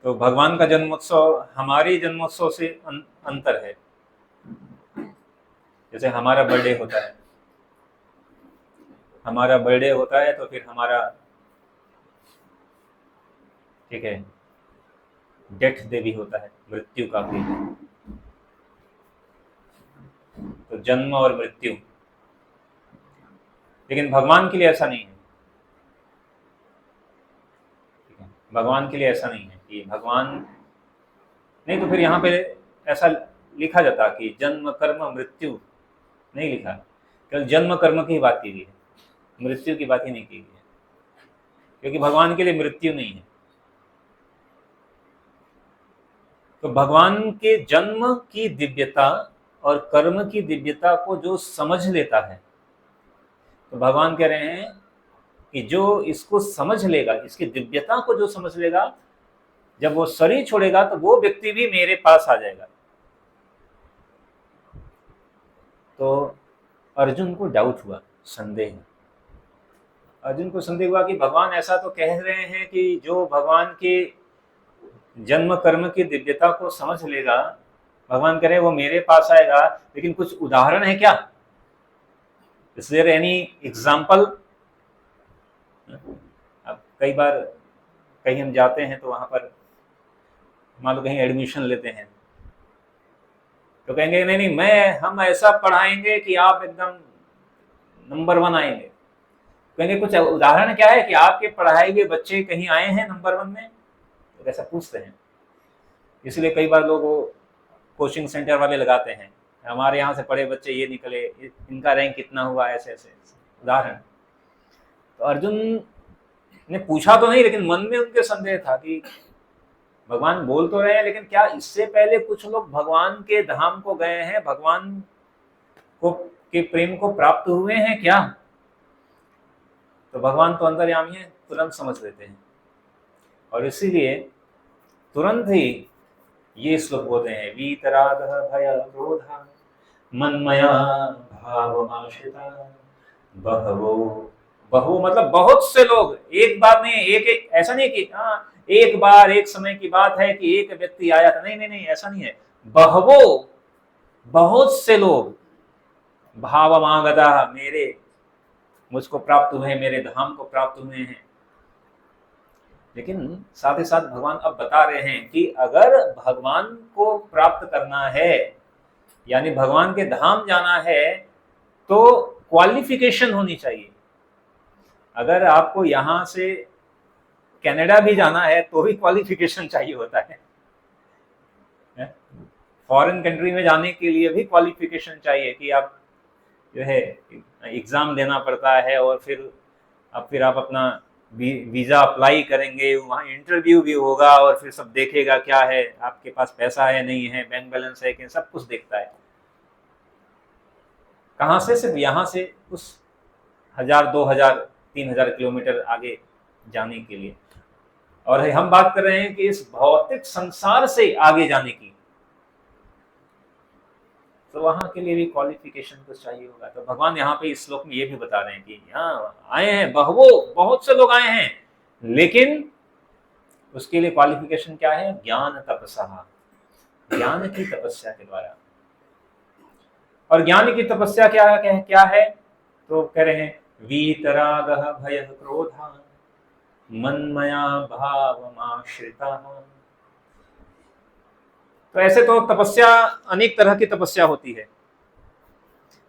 तो भगवान का जन्मोत्सव हमारी जन्मोत्सव से अंतर है। जैसे हमारा बर्थडे होता है तो फिर हमारा, ठीक है, डेथ डे भी होता है, मृत्यु का भी। तो जन्म और मृत्यु, लेकिन भगवान के लिए ऐसा नहीं है। ठीक है, भगवान के लिए ऐसा नहीं है कि भगवान, नहीं तो फिर यहाँ पे ऐसा लिखा जाता कि जन्म कर्म मृत्यु, नहीं लिखा, केवल जन्म कर्म की बात की गई है, मृत्यु की बात ही नहीं की गई है, क्योंकि भगवान के लिए मृत्यु नहीं है। तो भगवान के जन्म की दिव्यता और कर्म की दिव्यता को जो समझ लेता है, तो भगवान कह रहे हैं कि जो इसको समझ लेगा, इसकी दिव्यता को जो समझ लेगा, जब वो शरीर छोड़ेगा तो वो व्यक्ति भी मेरे पास आ जाएगा। तो अर्जुन को डाउट हुआ, संदेह। अर्जुन को संदेह हुआ कि भगवान ऐसा तो कह रहे हैं कि जो भगवान के जन्म कर्म की दिव्यता को समझ लेगा, भगवान कह रहे वो मेरे पास आएगा, लेकिन कुछ उदाहरण है क्या? Is there any example? अब कई बार कहीं हम जाते हैं तो वहां पर मान लो कहीं एडमिशन लेते हैं, तो कहेंगे नहीं नहीं हम ऐसा पढ़ाएंगे कि आप एकदम नंबर 1 आएंगे। कहेंगे कुछ उदाहरण क्या है कि आपके पढ़ाए हुए बच्चे कहीं आए हैं नंबर 1 में? तो ऐसा पूछते हैं। इसलिए कई बार लोग वो कोचिंग सेंटर वाले लगाते हैं, हमारे यहाँ से पढ़े बच्चे ये निकले, इनका रैंक कितना हुआ, ऐसे ऐसे उदाहरण। तो अर्जुन ने पूछा तो नहीं, लेकिन मन में उनके संदेह था कि भगवान बोल तो रहे हैं, लेकिन क्या इससे पहले कुछ लोग भगवान के धाम को गए हैं, भगवान को के प्रेम को प्राप्त हुए हैं क्या? तो भगवान तो अंतर्यामी है, तुरंत समझ लेते हैं, और इसीलिए तुरंत ही ये श्लोक बोलते हैं, वीतरागः भय क्रोधा मन्मया भावमाश्रिता बहवो, बहु मतलब बहुत से लोग, एक बात नहीं, एक ऐसा नहीं कि हाँ एक बार एक समय की बात है कि एक व्यक्ति आया था, नहीं नहीं नहीं, ऐसा नहीं है। बहवो, बहुत से लोग, भावमागता, मेरे मुझको प्राप्त हुए हैं, मेरे धाम को प्राप्त हुए हैं। लेकिन साथ ही साथ भगवान अब बता रहे हैं कि अगर भगवान को प्राप्त करना है, यानी भगवान के धाम जाना है, तो क्वालिफिकेशन होनी चाहिए। अगर आपको यहां से कनाडा भी जाना है तो भी क्वालिफिकेशन चाहिए होता है। फॉरेन कंट्री में जाने के लिए भी क्वालिफिकेशन चाहिए कि आप जो है एग्जाम देना पड़ता है, और फिर आप अपना वीजा अप्लाई करेंगे, वहाँ इंटरव्यू भी होगा, और फिर सब देखेगा क्या है, आपके पास पैसा है नहीं है, बैंक बैलेंस है कि, सब कुछ देखता है। कहाँ से? सिर्फ यहाँ से उस 1000, 2000, 3000 किलोमीटर आगे जाने के लिए। और हम बात कर रहे हैं कि इस भौतिक संसार से आगे जाने की, तो वहां के लिए भी क्वालिफिकेशन कुछ चाहिए होगा। तो भगवान यहाँ पे इस श्लोक में ये भी बता रहे हैं कि यहाँ आए हैं बहवो, बहुत से लोग आए हैं, लेकिन उसके लिए क्वालिफिकेशन क्या है? ज्ञान तपसा, ज्ञान की तपस्या के द्वारा। और ज्ञान की तपस्या क्या है? तो कह रहे हैं, वीतरागः भय क्रोधा मन्मया भावमाश्रिता। तो ऐसे तो तपस्या, अनेक तरह की तपस्या होती है।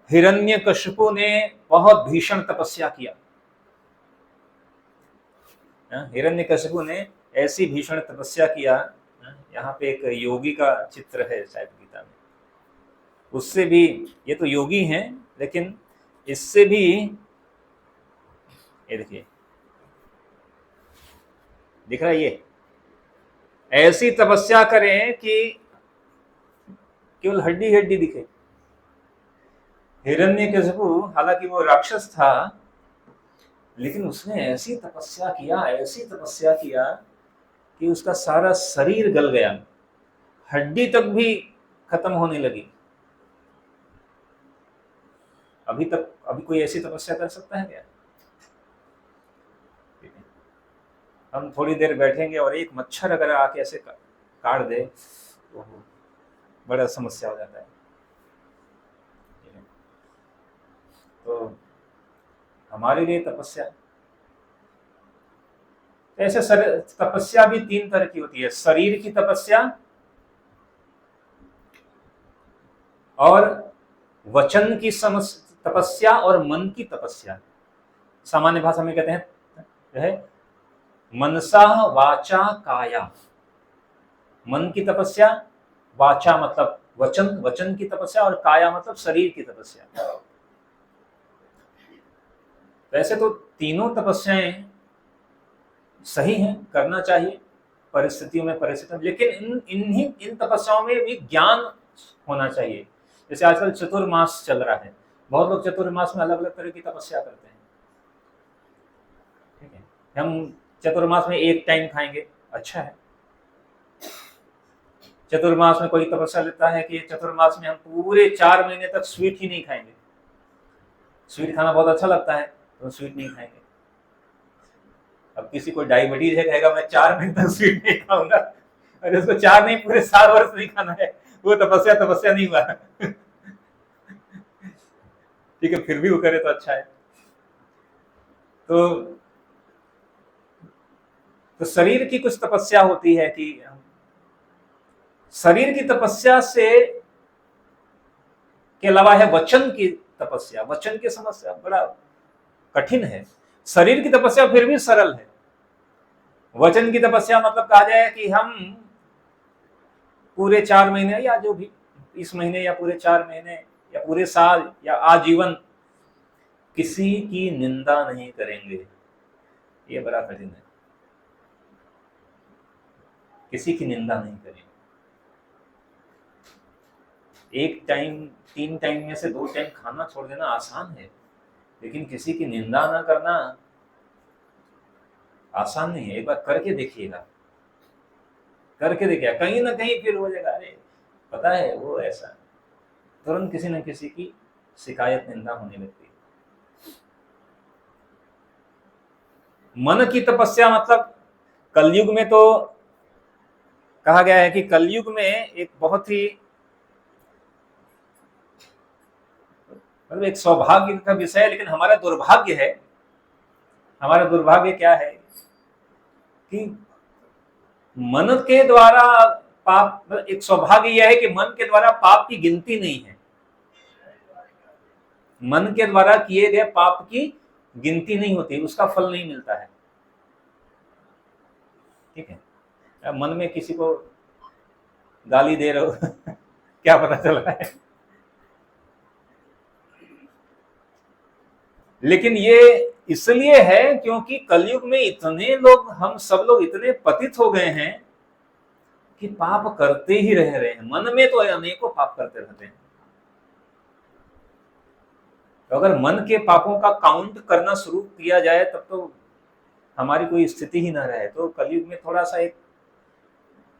हिरण्यकशिपु ने बहुत भीषण तपस्या किया। हिरण्यकशिपु ने ऐसी भीषण तपस्या किया, यहाँ पे एक योगी का चित्र है शायद गीता में, उससे भी, ये तो योगी हैं, लेकिन इससे भी, ये देखिए दिख रहा है, ये ऐसी तपस्या करें कि केवल हड्डी हड्डी दिखे। हिरण्यकशिपु हालांकि वो राक्षस था, लेकिन उसने ऐसी तपस्या किया कि उसका सारा शरीर गल गया, हड्डी तक भी खत्म होने लगी। अभी कोई ऐसी तपस्या कर सकता है क्या? हम थोड़ी देर बैठेंगे और एक मच्छर अगर आके ऐसे काट दे तो बड़ा समस्या हो जाता है। तो हमारे लिए तपस्या, ऐसे तपस्या भी 3 तरह की होती है। शरीर की तपस्या और वचन की तपस्या और मन की तपस्या। सामान्य भाषा में कहते हैं मनसा वाचा काया। मन की तपस्या, वाचा मतलब वचन, वचन की तपस्या, और काया मतलब शरीर की तपस्या। वैसे तो तीनों तपस्याएं सही हैं, करना चाहिए परिस्थितियों में, लेकिन इन तपस्याओं में भी ज्ञान होना चाहिए। जैसे आजकल चतुर्मास चल रहा है, बहुत लोग चतुर्मास में अलग अलग तरह की तपस्या करते हैं। ठीक है, हम चतुर्मास में एक टाइम खाएंगे, अच्छा है। चतुर्मास में कोई तपस्या लेता है कि चतुर्मास में हम पूरे 4 महीने तक स्वीट ही नहीं खाएंगे। स्वीट खाना बहुत अच्छा लगता है तो स्वीट नहीं खाएंगे। अब किसी को डायबिटीज है, कहेगा मैं 4 महीने तक स्वीट नहीं खाऊंगा, और उसको 4 नहीं पूरे 7 वर्ष नहीं खाना है, वो तपस्या नहीं हुआ। ठीक है, फिर भी वो करे तो अच्छा है। तो शरीर की कुछ तपस्या होती है कि शरीर की तपस्या से के अलावा है वचन की तपस्या। वचन की समस्या बड़ा कठिन है। शरीर की तपस्या फिर भी सरल है। वचन की तपस्या मतलब कहा जाए कि हम पूरे 4 महीने या जो भी, इस महीने या पूरे 4 महीने या पूरे साल या आजीवन किसी की निंदा नहीं करेंगे। ये बड़ा कठिन है, किसी की निंदा नहीं करेंगे। एक टाइम, 3 टाइम में से 2 टाइम खाना छोड़ देना आसान है, लेकिन किसी की निंदा ना करना आसान नहीं है। एक बार करके देखिएगा, कहीं ना कहीं फिर हो जाएगा, अरे पता है वो ऐसा, तुरंत किसी न किसी की शिकायत, निंदा होने लगती है। मन की तपस्या मतलब कलयुग में तो कहा गया है कि कलयुग में एक बहुत ही मतलब एक सौभाग्य का विषय है, लेकिन हमारा दुर्भाग्य है। हमारा दुर्भाग्य क्या है कि मन के द्वारा पाप, एक सौभाग्य यह है कि मन के द्वारा पाप की गिनती नहीं है। मन के द्वारा किए गए पाप की गिनती नहीं होती, उसका फल नहीं मिलता है। ठीक है, मन में किसी को गाली दे रहे हो क्या पता चल रहा है, लेकिन ये इसलिए है क्योंकि कलयुग में इतने लोग, हम सब लोग इतने पतित हो गए हैं कि पाप करते ही रह रहे हैं। मन में तो अनेकों पाप करते रहते हैं। तो अगर मन के पापों का काउंट करना शुरू किया जाए तब तो हमारी कोई स्थिति ही ना रहे। तो कलयुग में थोड़ा सा एक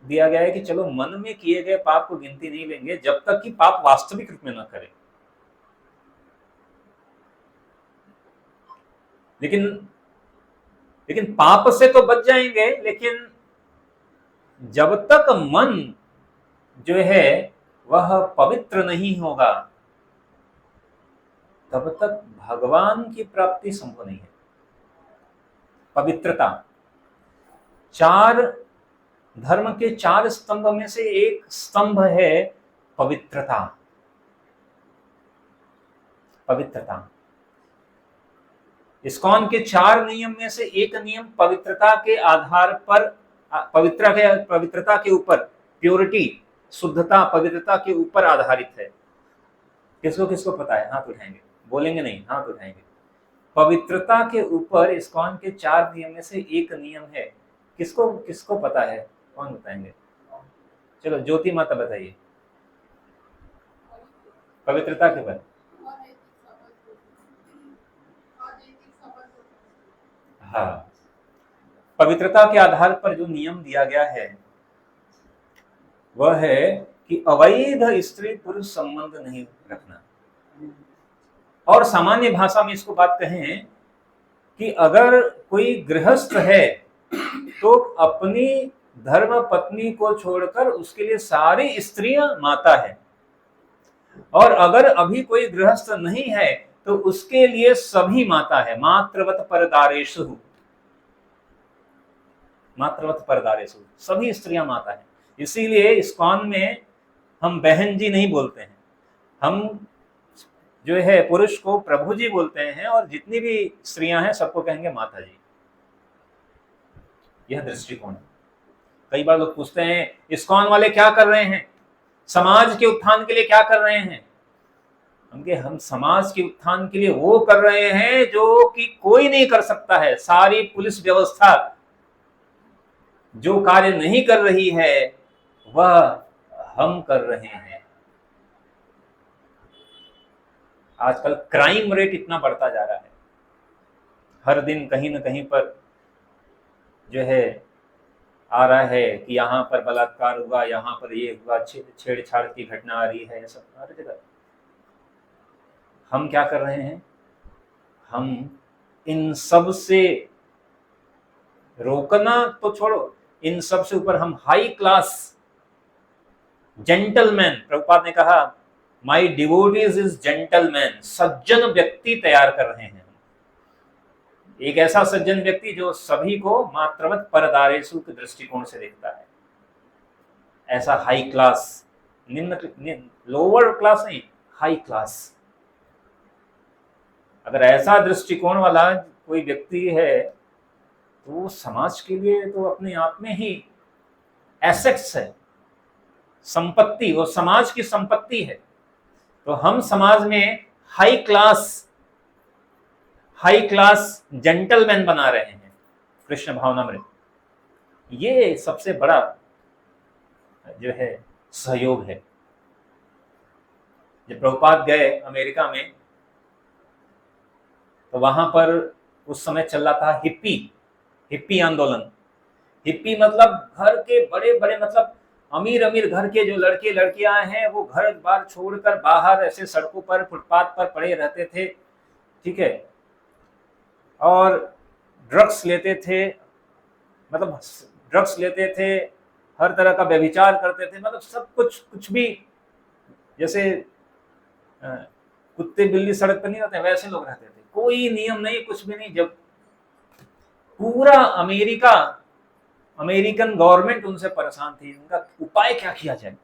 दिया गया है कि चलो मन में किए गए पाप को गिनती नहीं लेंगे जब तक कि पाप वास्तविक रूप में ना करे। लेकिन पाप से तो बच जाएंगे, लेकिन जब तक मन जो है वह पवित्र नहीं होगा तब तक भगवान की प्राप्ति संभव नहीं है। पवित्रता, 4 धर्म के 4 स्तंभ में से एक स्तंभ है पवित्रता। पवित्रता, इस्कॉन के 4 नियम में से एक नियम पवित्रता के आधार पर, पवित्रता के ऊपर, प्योरिटी, शुद्धता, पवित्रता के ऊपर आधारित है। किसको किसको पता है? हाथ उठाएंगे, बोलेंगे नहीं, हाथ उठाएंगे। पवित्रता के ऊपर इस्कॉन के 4 नियम में से एक नियम है। किसको किसको पता है? कौन बताएंगे? चलो ज्योति माता बताइए। पवित्रता के बारे, हाँ, पवित्रता के आधार पर जो नियम दिया गया है वह है कि अवैध स्त्री पुरुष संबंध नहीं रखना। और सामान्य भाषा में इसको बात कहें कि अगर कोई गृहस्थ है तो अपनी धर्म पत्नी को छोड़कर उसके लिए सारी स्त्रियां माता है। और अगर अभी कोई गृहस्थ नहीं है तो उसके लिए सभी माता है। मातृवत परदारेषु, मातृवत परदारेषु, सभी स्त्रियां माता है। इसीलिए इस्कॉन में हम बहन जी नहीं बोलते हैं, हम जो है पुरुष को प्रभु जी बोलते हैं, और जितनी भी स्त्रियां हैं सबको कहेंगे माता जी। यह दृष्टिकोण है। कई बार लोग पूछते हैं इस्कॉन वाले क्या कर रहे हैं, समाज के उत्थान के लिए क्या कर रहे हैं। हम समाज के उत्थान के लिए वो कर रहे हैं जो कि कोई नहीं कर सकता है। सारी पुलिस व्यवस्था जो कार्य नहीं कर रही है वह हम कर रहे हैं। आजकल क्राइम रेट इतना बढ़ता जा रहा है, हर दिन कहीं ना कहीं पर जो है आ रहा है कि यहाँ पर बलात्कार हुआ, यहाँ पर ये हुआ, छेड़छाड़ की घटना आ रही है, सब हर जगह। हम क्या कर रहे हैं, हम इन सब से रोकना तो छोड़ो, इन सब से ऊपर हम हाई क्लास जेंटलमैन, प्रभुपाद ने कहा माई डिवोटीज इज जेंटलमैन, सज्जन व्यक्ति तैयार कर रहे हैं। एक ऐसा सज्जन व्यक्ति जो सभी को मातृवत परदारेषु के दृष्टिकोण से देखता है। ऐसा हाई क्लास, लोअर क्लास नहीं, हाई क्लास। अगर ऐसा दृष्टिकोण वाला कोई व्यक्ति है तो समाज के लिए तो अपने आप में ही एसेट्स है, संपत्ति, वो समाज की संपत्ति है। तो हम समाज में हाई क्लास जेंटलमैन बना रहे हैं कृष्ण भावनामृत। ये सबसे बड़ा जो है सहयोग है। जब प्रभुपाद गए अमेरिका में तो वहां पर उस समय चल रहा था हिप्पी आंदोलन। हिप्पी मतलब घर के बड़े बड़े, मतलब अमीर घर के जो लड़के लड़कियां हैं वो घर बार छोड़कर बाहर ऐसे सड़कों पर, फुटपाथ पर पड़े रहते थे, ठीक है, और ड्रग्स लेते थे, मतलब ड्रग्स लेते थे, हर तरह का व्यभिचार करते थे, मतलब सब कुछ भी, जैसे कुत्ते बिल्ली सड़क पर नहीं रहते वैसे लोग रहते थे। कोई नियम नहीं, कुछ भी नहीं। जब पूरा अमेरिकन गवर्नमेंट उनसे परेशान थी, उनका उपाय क्या किया जाए,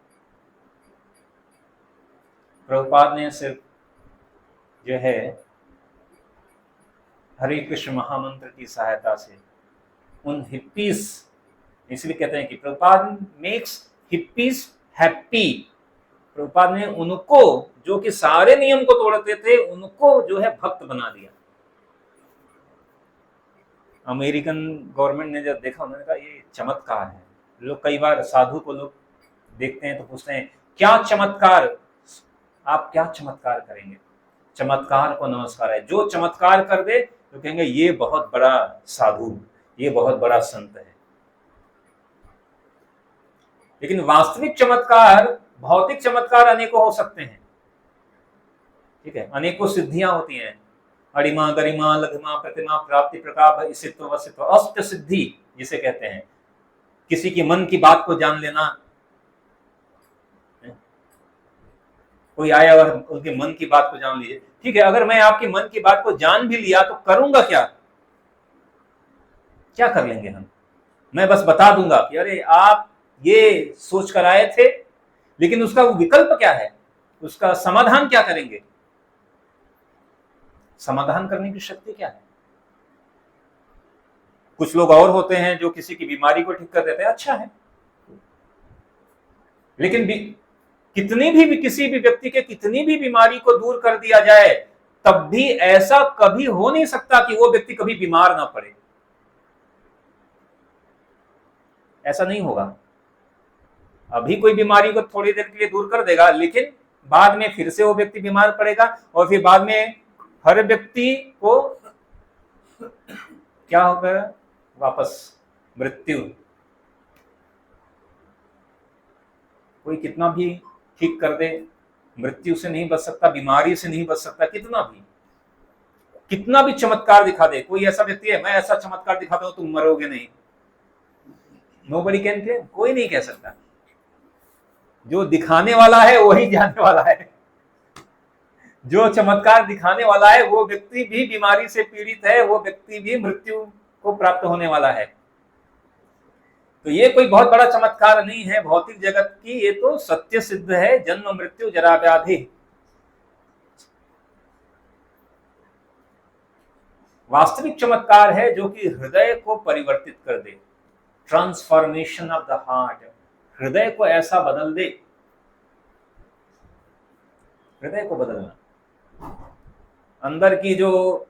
प्रभुपाद ने सिर्फ जो है हरे कृष्ण महामंत्र की सहायता से उन हिप्पीज, इसलिए कहते हैं कि Prabhupada makes hippies happy. Prabhupada ने उनको जो कि सारे नियम को तोड़ते थे उनको जो है भक्त बना दिया। अमेरिकन गवर्नमेंट ने जब देखा, उन्होंने कहा ये चमत्कार है। लोग कई बार साधु को लोग देखते हैं तो पूछते हैं क्या चमत्कार, आप क्या चमत्कार करेंगे। चमत्कार को नमस्कार है, जो चमत्कार कर दे तो कहेंगे ये बहुत बड़ा साधु, ये बहुत बड़ा संत है। लेकिन वास्तविक चमत्कार, भौतिक चमत्कार अनेकों हो सकते हैं, ठीक है, अनेकों सिद्धियां होती हैं, अरिमा गरिमा लघिमा प्रतिमा प्राप्ति प्रकाभ इसित्व वसित्व, अष्ट सिद्धि जिसे कहते हैं। किसी की मन की बात को जान लेना, कोई आया और उनके मन की बात को जान लीजिए, ठीक है। अगर मैं आपकी मन की बात को जान भी लिया तो करूंगा क्या कर लेंगे हम। मैं बस बता दूंगा कि अरे आप ये सोच कर आए थे, लेकिन उसका वो विकल्प क्या है, उसका समाधान क्या करेंगे, समाधान करने की शक्ति क्या है। कुछ लोग और होते हैं जो किसी की बीमारी को ठीक कर देते हैं, अच्छा है, लेकिन किसी भी व्यक्ति के कितनी भी बीमारी को दूर कर दिया जाए तब भी ऐसा कभी हो नहीं सकता कि वो व्यक्ति कभी बीमार ना पड़े। ऐसा नहीं होगा। अभी कोई बीमारी को थोड़ी देर के लिए दूर कर देगा, लेकिन बाद में फिर से वो व्यक्ति बीमार पड़ेगा, और फिर बाद में हर व्यक्ति को क्या होगा, वापस मृत्यु। कोई कितना भी ठीक कर दे, मृत्यु से नहीं बच सकता, बीमारी से नहीं बच सकता, कितना भी चमत्कार दिखा दे। कोई ऐसा व्यक्ति है, मैं ऐसा चमत्कार दिखाता हूं तुम मरोगे नहीं, नोबडी कैन क्लेम, कोई नहीं कह सकता। जो दिखाने वाला है वही जानने वाला है। जो चमत्कार दिखाने वाला है वो व्यक्ति भी बीमारी से पीड़ित है, वो व्यक्ति भी मृत्यु को प्राप्त होने वाला है। तो ये कोई बहुत बड़ा चमत्कार नहीं है भौतिक जगत की, ये तो सत्य सिद्ध है, जन्म मृत्यु जरा व्याधि। वास्तविक चमत्कार है जो कि हृदय को परिवर्तित कर दे, ट्रांसफॉर्मेशन ऑफ द हार्ट, हृदय को ऐसा बदल दे, हृदय को बदलना, अंदर की जो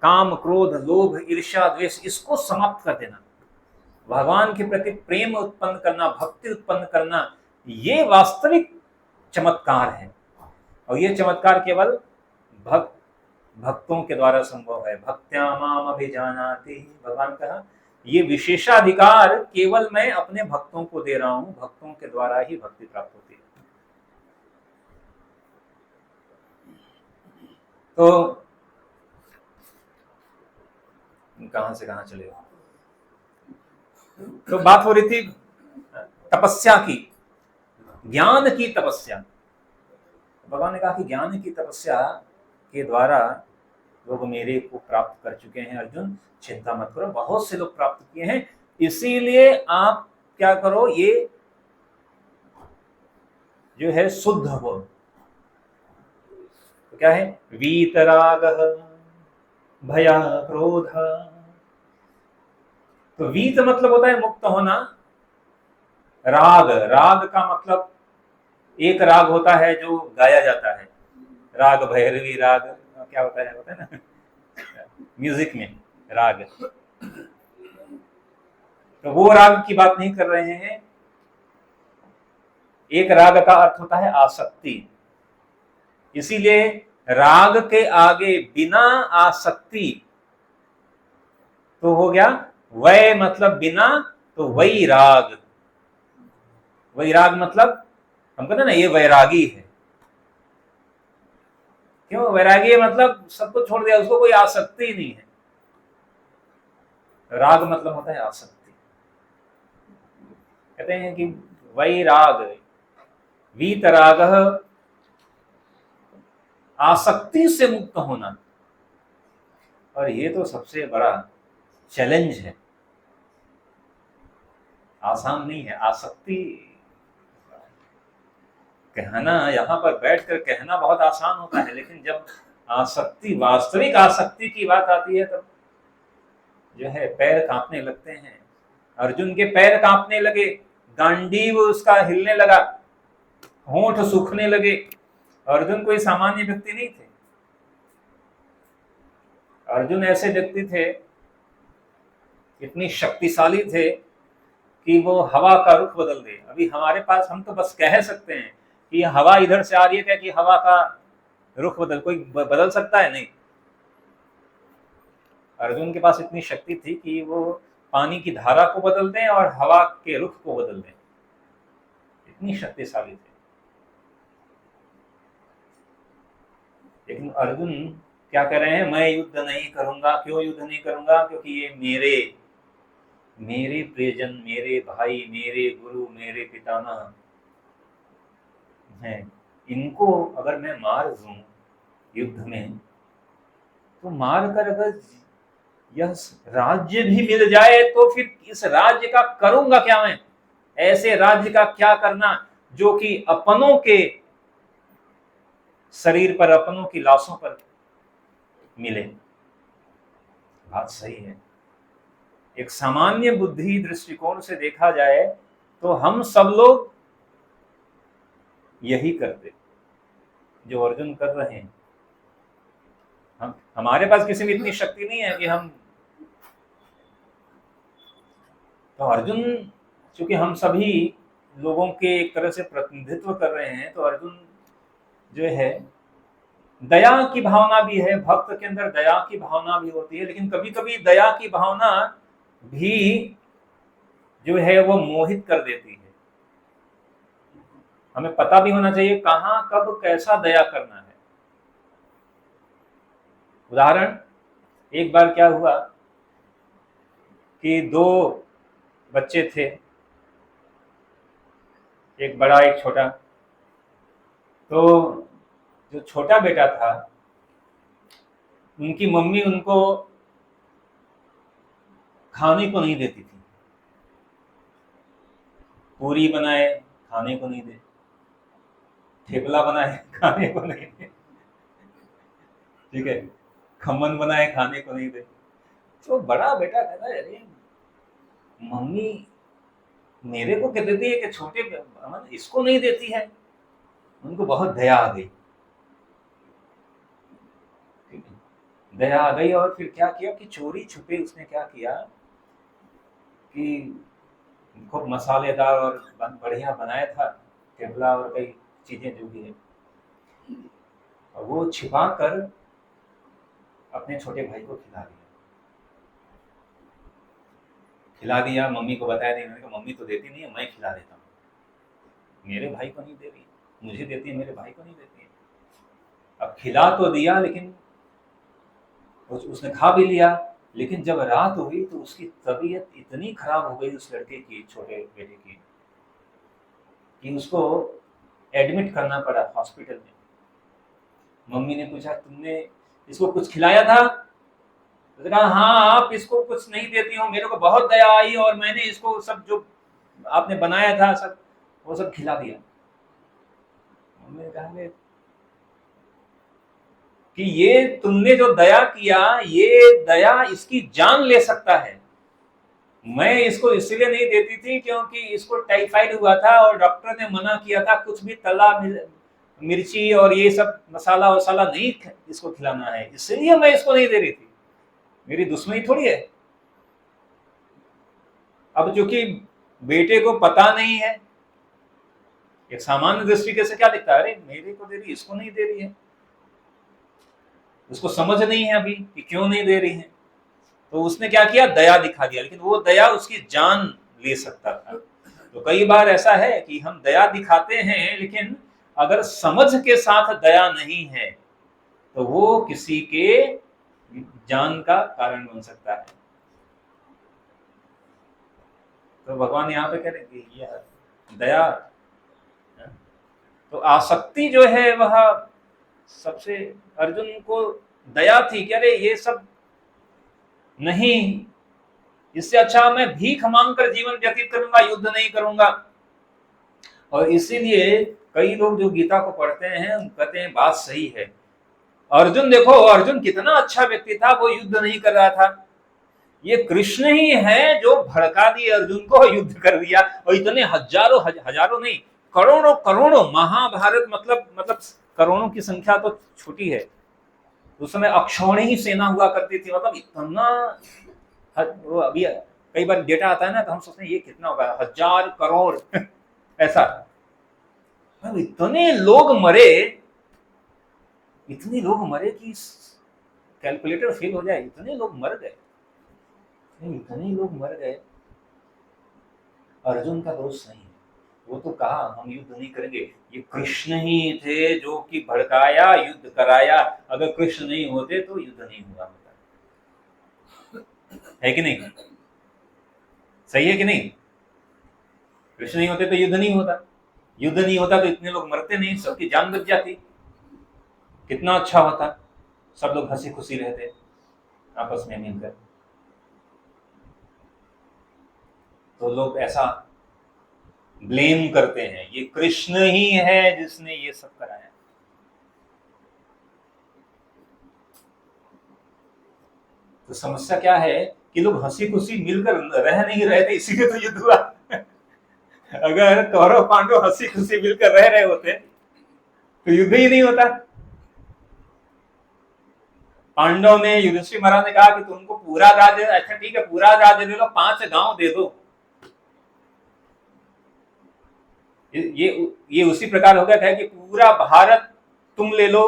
काम क्रोध लोभ ईर्ष्या द्वेष इसको समाप्त कर देना, भगवान के प्रति प्रेम उत्पन्न करना, भक्ति उत्पन्न करना, ये वास्तविक चमत्कार है। और ये चमत्कार केवल भक्तों के द्वारा संभव है। भक्त्या माम अभिजानाति, भगवान कहा ये विशेषाधिकार केवल मैं अपने भक्तों को दे रहा हूं, भक्तों के द्वारा ही भक्ति प्राप्त होती है। तो कहां से कहां चले, तो बात हो रही थी तपस्या की, ज्ञान की तपस्या। भगवान ने कहा कि ज्ञान की तपस्या के द्वारा लोग मेरे को प्राप्त कर चुके हैं अर्जुन, चिंता मत करो, बहुत से लोग प्राप्त किए हैं, इसीलिए आप क्या करो, ये जो है शुद्ध हो। तो क्या है, वीतराग भया क्रोध। तो वीत मतलब होता है मुक्त होना, राग, राग का मतलब एक राग होता है जो गाया जाता है, राग भैरवी राग क्या होता है ना म्यूजिक में राग, तो वो राग की बात नहीं कर रहे हैं। एक राग का अर्थ होता है आसक्ति, इसीलिए राग के आगे बिना आसक्ति तो हो गया वै मतलब बिना, तो वैराग, वैराग मतलब हम कहते हैं ना ये वैरागी है, क्यों वैरागी मतलब सब कुछ छोड़ दिया, उसको कोई आसक्ति नहीं है। राग मतलब होता है आसक्ति, कहते हैं कि वैराग, वीतराग आसक्ति से मुक्त होना। और ये तो सबसे बड़ा चैलेंज है, आसान नहीं है। आसक्ति कहना, यहाँ पर बैठकर कहना बहुत आसान होता है, लेकिन जब आसक्ति, वास्तविक आसक्ति की बात आती है तब जो है पैर कांपने लगते हैं। अर्जुन के पैर कांपने लगे, गांडीव उसका हिलने लगा, होंठ सूखने लगे। अर्जुन कोई सामान्य व्यक्ति नहीं थे, अर्जुन ऐसे व्यक्ति थे, इतनी शक्तिशाली थे कि वो हवा का रुख बदल दे। अभी हमारे पास, हम तो बस कह सकते हैं कि हवा इधर से आ रही है, क्या कि हवा का रुख कोई बदल सकता है? नहीं। अर्जुन के पास इतनी शक्ति थी कि वो पानी की धारा को बदल दें और हवा के रुख को बदल दें, इतनी शक्तिशाली थे। लेकिन अर्जुन क्या कह रहे हैं, मैं युद्ध नहीं करूंगा। क्यों युद्ध नहीं करूंगा? क्योंकि ये मेरे प्रियजन, मेरे भाई, मेरे गुरु, मेरे पितामह हैं, इनको अगर मैं मार दूं युद्ध में, तो मार कर अगर यह राज्य भी मिल जाए तो फिर इस राज्य का करूंगा क्या मैं? ऐसे राज्य का क्या करना जो कि अपनों के शरीर पर, अपनों की लाशों पर मिले। बात सही है। एक सामान्य बुद्धि दृष्टिकोण से देखा जाए तो हम सब लोग यही करते जो अर्जुन कर रहे हैं। हमारे पास किसी में इतनी शक्ति नहीं है कि हम, तो अर्जुन चूंकि हम सभी लोगों के एक तरह से प्रतिनिधित्व कर रहे हैं, तो अर्जुन जो है दया की भावना भी है, भक्त के अंदर दया की भावना भी होती है, लेकिन कभी कभी दया की भावना भी जो है वो मोहित कर देती है। हमें पता भी होना चाहिए कहां, कब, कैसा दया करना है। उदाहरण, एक बार क्या हुआ कि दो बच्चे थे, एक बड़ा एक छोटा। तो जो छोटा बेटा था, उनकी मम्मी उनको खाने को नहीं देती थी। पूरी बनाए खाने को नहीं दे, थेपला बनाए खाने को नहीं दे, ठीक है, खमन बनाए खाने को नहीं दे। तो बड़ा बेटा कहता है, अरे मम्मी मेरे को कह देती है कि छोटे इसको नहीं देती है। उनको बहुत दया आ गई, ठीक है, दया आ गई। और फिर क्या किया कि चोरी छुपे उसने क्या किया कि खूब मसालेदार और बढ़िया बनाया था थेपला और कई चीजें जो भी है, और वो छिपा कर अपने छोटे भाई को खिला दिया। मम्मी को बताया नहीं, मैंने कहा मम्मी तो देती नहीं है, मैं खिला देता हूँ। मेरे भाई को नहीं दे रही, मुझे देती है, मेरे भाई को नहीं देती है। अब खिला तो दिया, लेकिन उसने खा भी लिया। लेकिन जब रात हुई तो उसकी तबीयत इतनी खराब हो गई उस लड़के की, छोटे बेटे की, कि उसको एडमिट करना पड़ा हॉस्पिटल में। मम्मी ने पूछा, तुमने इसको कुछ खिलाया था? तो कहा हाँ, आप इसको कुछ नहीं देती हो, मेरे को बहुत दया आई और मैंने इसको सब जो आपने बनाया था सब वो सब खिला दिया। मम्मी ने कहा कि ये तुमने जो दया किया, ये दया इसकी जान ले सकता है। मैं इसको इसलिए नहीं देती थी क्योंकि इसको टाइफाइड हुआ था और डॉक्टर ने मना किया था कुछ भी तला मिर्ची और ये सब मसाला वसाला नहीं इसको खिलाना है, इसलिए मैं इसको नहीं दे रही थी। मेरी दुश्मनी थोड़ी है। अब चूंकि बेटे को पता नहीं है, एक सामान्य दृष्टि से क्या दिखता है, अरे मेरे को दे रही, इसको नहीं दे रही है। उसको समझ नहीं है अभी कि क्यों नहीं दे रही है। तो उसने क्या किया, दया दिखा दिया, लेकिन वो दया उसकी जान ले सकता था। तो कई बार ऐसा है कि हम दया दिखाते हैं, लेकिन अगर समझ के साथ दया नहीं है तो वो किसी के जान का कारण बन सकता है। तो भगवान यहाँ पे कह रहे हैं कि दया, तो आसक्ति जो है वह सबसे, अर्जुन को दया थी कि अरे ये सब नहीं, इससे अच्छा मैं भीख मांगकर जीवन व्यतीत करूंगा, युद्ध नहीं करूंगा। और इसीलिए कई लोग जो गीता को पढ़ते हैं कहते हैं बात सही है। अर्जुन देखो, अर्जुन कितना अच्छा व्यक्ति था, वो युद्ध नहीं कर रहा था। ये कृष्ण ही है जो भड़का दिए अर्जुन को, युद्ध कर दिया। और इतने हजारों हजारों नहीं, करोड़ों करोड़ों, महाभारत मतलब करोड़ों की संख्या तो छोटी है। उस समय अक्षौणी सेना हुआ करती थी, मतलब इतना, वो अभी कई बार डेटा आता है ना तो हम सोचते हैं ये कितना होगा, 1000 करोड़ ऐसा। इतने लोग मरे, इतने लोग मरे कि कैलकुलेटर फेल हो जाए, इतने लोग मर गए, इतने लोग मर गए। अर्जुन का दोष नहीं है, वो तो कहा हम युद्ध नहीं करेंगे। ये कृष्ण ही थे जो कि भड़काया, युद्ध कराया। अगर कृष्ण नहीं होते तो युद्ध नहीं हुआ होता, है कि नहीं? सही है कि नहीं? कृष्ण नहीं होते तो युद्ध नहीं होता, युद्ध नहीं होता तो इतने लोग मरते नहीं, सबकी जान बच जाती, कितना अच्छा होता, सब लोग हंसी खुशी रहते आपस में मिलकर। तो लोग ऐसा ब्लेम करते हैं, ये कृष्ण ही है जिसने ये सब कराया। तो समस्या क्या है कि लोग हंसी खुशी मिलकर रह नहीं रहे थे, इसीलिए तो युद्ध हुआ। अगर कौरव पांडव हंसी खुशी मिलकर रह रहे होते तो युद्ध ही नहीं होता। पांडव ने, युधिष्ठिर महाराज ने कहा कि तुमको पूरा राज्य, अच्छा ठीक है पूरा राज्य ले लो, 5 गांव दे दो। ये उसी प्रकार हो गया था कि पूरा भारत तुम ले लो।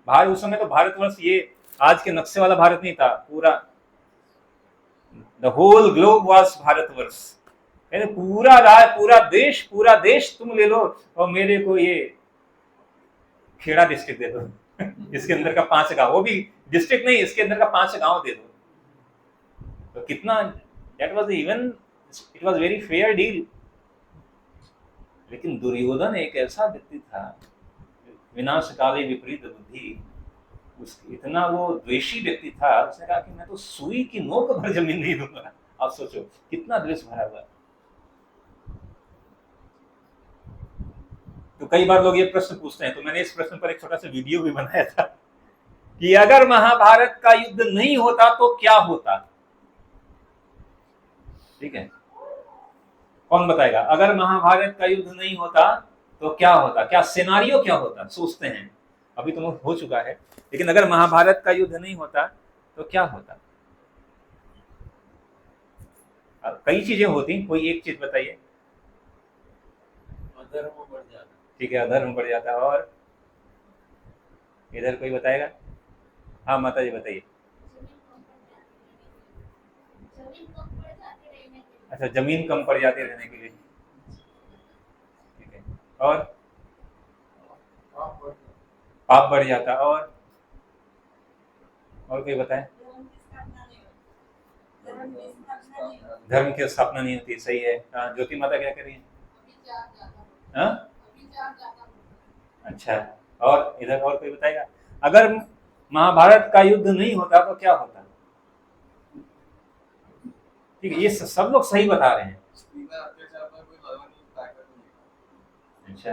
भारत उस समय तो भारतवर्ष ये आज के नक्शे वाला भारत नहीं था, पूरा the whole globe was Bharatvarsh. पूरा देश तुम ले लो और मेरे को ये खेड़ा डिस्ट्रिक्ट दे दो। इसके अंदर का 5 गांव, वो भी डिस्ट्रिक्ट नहीं, इसके अंदर का 5 गांव दे दो। तो कितना that was even it was very fair deal. लेकिन दुर्योधन एक ऐसा व्यक्ति था, विनाश काले विपरीत बुद्धि, उस इतना वो द्वेषी व्यक्ति था, उसने कहा कि मैं तो सुई की नोक भर जमीन नहीं दूंगा। आप सोचो कितना द्वेष भरा हुआ। तो कई बार लोग ये प्रश्न पूछते हैं, तो मैंने इस प्रश्न पर एक छोटा सा वीडियो भी बनाया था कि अगर महाभारत का युद्ध नहीं होता तो क्या होता। ठीक है, कौन बताएगा? अगर महाभारत का युद्ध नहीं होता तो क्या होता, क्या सिनारियो क्या होता? सोचते हैं, अभी तो हो चुका है, लेकिन अगर महाभारत का युद्ध नहीं होता तो क्या होता? कई चीजें होती, कोई एक चीज बताइए। अधर्म बढ़ जाता। ठीक है, अधर्म बढ़ जाता। और इधर कोई बताएगा? हाँ माता जी बताइए। अच्छा, जमीन कम पड़ जाती रहने के लिए। ठीक है, और पाप बढ़ जाता। और कोई बताए? धर्म की स्थापना नहीं होती। सही है। हाँ, ज्योति माता क्या कह रही है? हाँ? अच्छा, और इधर और कोई बताएगा? अगर महाभारत का युद्ध नहीं होता तो क्या होता? ठीक है, ये सब लोग सही बता रहे हैं। अच्छा,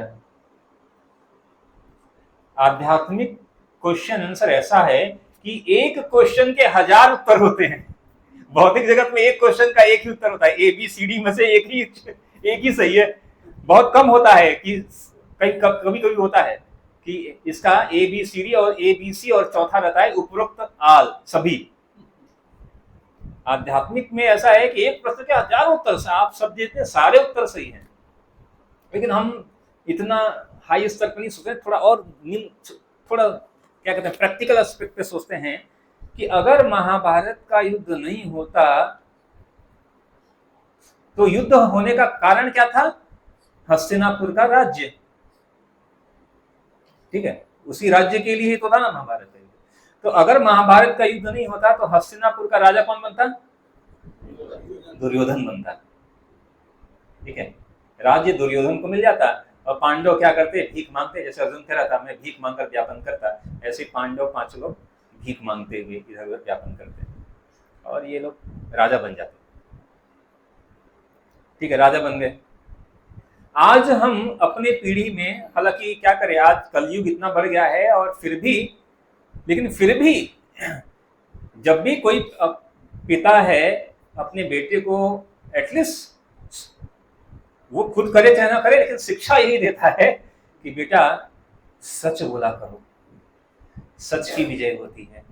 आध्यात्मिक क्वेश्चन आंसर ऐसा है कि एक क्वेश्चन के 1000 उत्तर होते हैं। भौतिक जगत में एक क्वेश्चन का एक ही उत्तर होता है, ABCD में से एक ही सही है। बहुत कम होता है कि कभी कभी होता है कि इसका ABCD और ABC और चौथा रहता है उपरोक्त आल सभी। आध्यात्मिक में ऐसा है कि एक प्रश्न के 1000 उत्तर से आप सब जितने सारे उत्तर सही हैं, लेकिन हम इतना हाई स्तर पर नहीं सोचते, थोड़ा और थोड़ा क्या कहते हैं प्रैक्टिकल एस्पेक्ट पे सोचते हैं कि अगर महाभारत का युद्ध नहीं होता तो युद्ध होने का कारण क्या था? हस्तिनापुर का राज्य। ठीक है, उसी राज्य के लिए तो था ना महाभारत का युद्ध। तो अगर महाभारत का युद्ध नहीं होता तो हस्तिनापुर का राजा कौन बनता? दुर्योधन बनता। ठीक है, राज्य दुर्योधन को मिल जाता और पांडव क्या करते? भीख मांगते। जैसे अर्जुन कह रहा था मैं भीख मांगकर व्यापन करता, ऐसे पांडव 5 लोग भीख मांगते हुए इधर उधर व्यापन करते और ये लोग राजा बन जाते। ठीक है, राजा बन गए। आज हम अपने पीढ़ी में, हालांकि क्या करें, आज कलयुग इतना बढ़ गया है और फिर भी जब भी कोई पिता है अपने बेटे को एटलीस्ट वो खुद करे चाहे ना करे, लेकिन शिक्षा यही देता है कि बेटा सच बोला करो, सच की विजय होती है।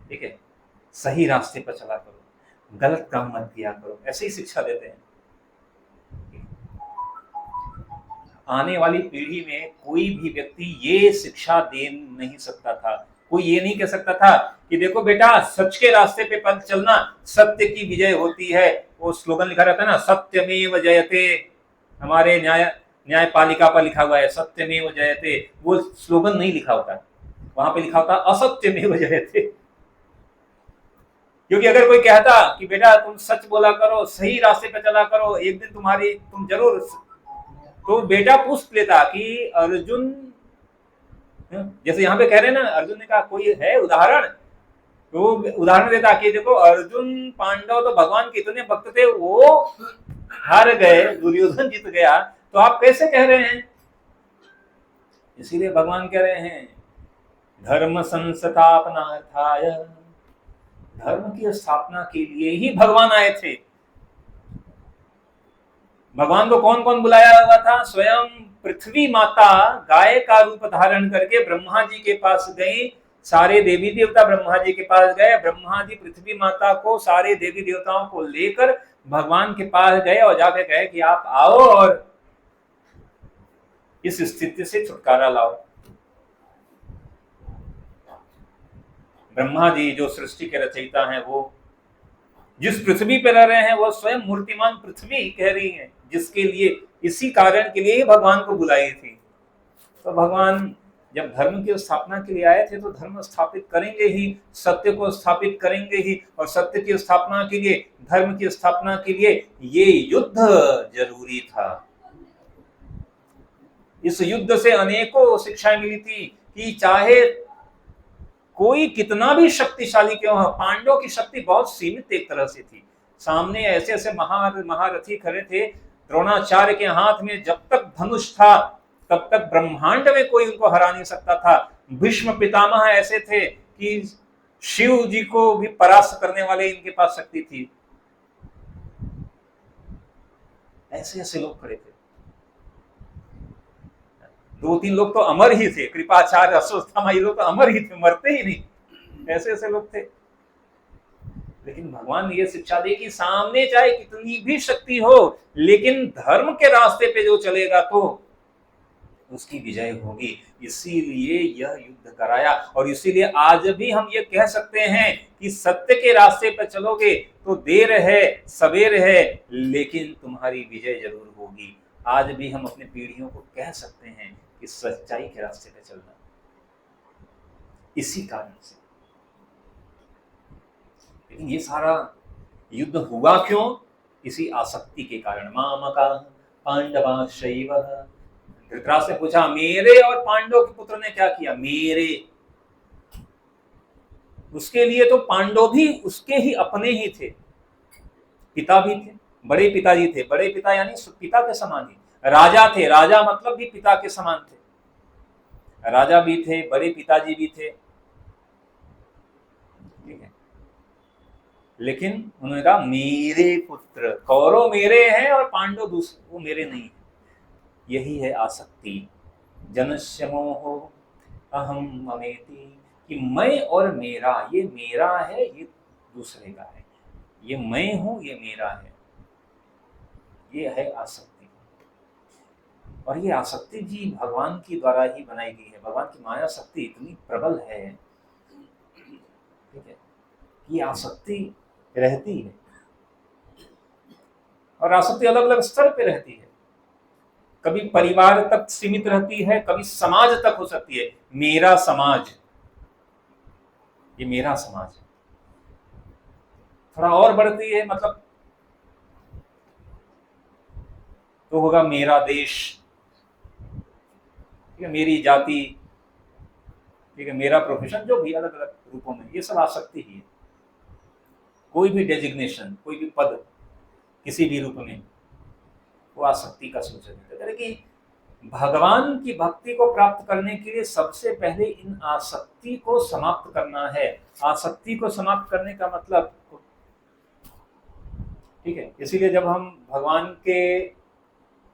ठीक है, सही रास्ते पर चला करो, गलत काम मत किया करो, ऐसे ही शिक्षा देते हैं। आने वाली पीढ़ी में कोई भी व्यक्ति ये शिक्षा दे नहीं सकता था। कोई ये नहीं कह सकता था कि देखो बेटा सच के रास्ते पे पल चलना, सत्य की विजय होती है। वो स्लोगन लिखा रहता है ना, सत्यमेव जयते, हमारे न्यायपालिका पर लिखा हुआ है सत्यमेव जयते। वो स्लोगन नहीं लिखा होता, वहां पे लिखा होता असत्यमेव जयते। क्योंकि अगर कोई कहता कि बेटा तुम सच बोला करो, सही रास्ते पे चला करो, एक दिन तुम जरूर, तो बेटा पूछ लेता कि अर्जुन, जैसे यहाँ पे कह रहे हैं ना, अर्जुन ने कहा कोई है उदाहरण, तो उदाहरण देता कि देखो अर्जुन पांडव तो भगवान के इतने भक्त थे, वो हार गए, दुर्योधन जीत गया, तो आप कैसे कह रहे हैं? इसीलिए भगवान कह रहे हैं धर्म संस्थापनार्थाय, धर्म की स्थापना के लिए ही भगवान आए थे। भगवान को कौन कौन बुलाया हुआ था? स्वयं पृथ्वी माता गाय का रूप धारण करके ब्रह्मा जी के पास गई, सारे देवी देवता ब्रह्मा जी के पास गए, ब्रह्मा जी पृथ्वी माता को सारे देवी देवताओं को लेकर भगवान के पास गए और जाके कहे कि आप आओ और इस स्थिति से छुटकारा लाओ। ब्रह्मा जी जो सृष्टि के रचयिता हैं, वो जिस पृथ्वी पर रह रहे हैं वो स्वयं मूर्तिमान पृथ्वी कह रही है, जिसके लिए, इसी कारण के लिए भगवान को बुलाई थी। तो भगवान जब धर्म की स्थापना के लिए आए थे तो धर्म स्थापित करेंगे ही, सत्य को स्थापित करेंगे ही, और सत्य की स्थापना के लिए, धर्म की स्थापना के लिए ये युद्ध जरूरी था। इस युद्ध से अनेकों शिक्षाएं मिली थी कि चाहे कोई कितना भी शक्तिशाली क्यों हो, पांडवों की शक्ति बहुत सीमित एक तरह से थी। सामने ऐसे ऐसे महारथी खड़े थे, द्रोणाचार्य के हाथ में जब तक धनुष था तब तक ब्रह्मांड में कोई उनको हरा नहीं सकता था। भीष्म पितामह ऐसे थे कि शिव जी को भी परास्त करने वाले इनके पास शक्ति थी। ऐसे ऐसे लोग खड़े थे। 2-3 लोग तो अमर ही थे, कृपाचार्य, अश्वत्थामा, ये लोग तो अमर ही थे, मरते ही नहीं, ऐसे ऐसे लोग थे। लेकिन भगवान ने ये शिक्षा दी कि सामने चाहे कितनी भी शक्ति हो, लेकिन धर्म के रास्ते पे जो चलेगा तो उसकी विजय होगी। इसीलिए यह युद्ध कराया, और इसीलिए आज भी हम ये कह सकते हैं कि सत्य के रास्ते पर चलोगे तो देर है सवेर है, लेकिन तुम्हारी विजय जरूर होगी। आज भी हम अपने पीढ़ियों को कह सकते हैं कि सच्चाई के रास्ते पर चलना। इसी कारण से, लेकिन ये सारा युद्ध हुआ क्यों? इसी आसक्ति के कारण। मामका पांडवाश्चैव, धृतराष्ट्र ने पूछा मेरे और पांडव के पुत्र ने क्या किया? मेरे, उसके लिए तो पांडव भी उसके ही अपने ही थे, पिता भी थे, बड़े पिताजी थे, बड़े पिता यानी पिता के समान ही, राजा थे, राजा मतलब भी पिता के समान थे, राजा भी थे, बड़े पिताजी भी थे, ठीक है। लेकिन उन्होंने कहा मेरे पुत्र, कौरव मेरे हैं और पांडव दूसरे, वो मेरे नहीं है। यही है आसक्ति। जनस्य मोहो अहम ममेति, कि मैं और मेरा, ये मेरा है, ये दूसरे का है, ये मैं हूं, ये मेरा है, ये है आसक्ति। और ये आसक्ति भी भगवान की द्वारा ही बनाई गई है। भगवान की माया शक्ति इतनी प्रबल है, ठीक है, कि आसक्ति रहती है, और आसक्ति अलग अलग स्तर पे रहती है। कभी परिवार तक सीमित रहती है, कभी समाज तक हो सकती है। मेरा समाज, ये मेरा समाज है। थोड़ा और बढ़ती है, मतलब तो होगा मेरा देश, ठीक है, मेरी जाति, ठीक है, मेरा प्रोफेशन, जो भी अलग अलग रूपों में, ये सब आसक्ति ही है। कोई भी डेजिग्नेशन, कोई भी पद किसी भी रूप में, वो आसक्ति का सूचक है। कि भगवान की भक्ति को प्राप्त करने के लिए सबसे पहले इन आसक्ति को समाप्त करना है। आसक्ति को समाप्त करने का मतलब, ठीक है, इसीलिए जब हम भगवान के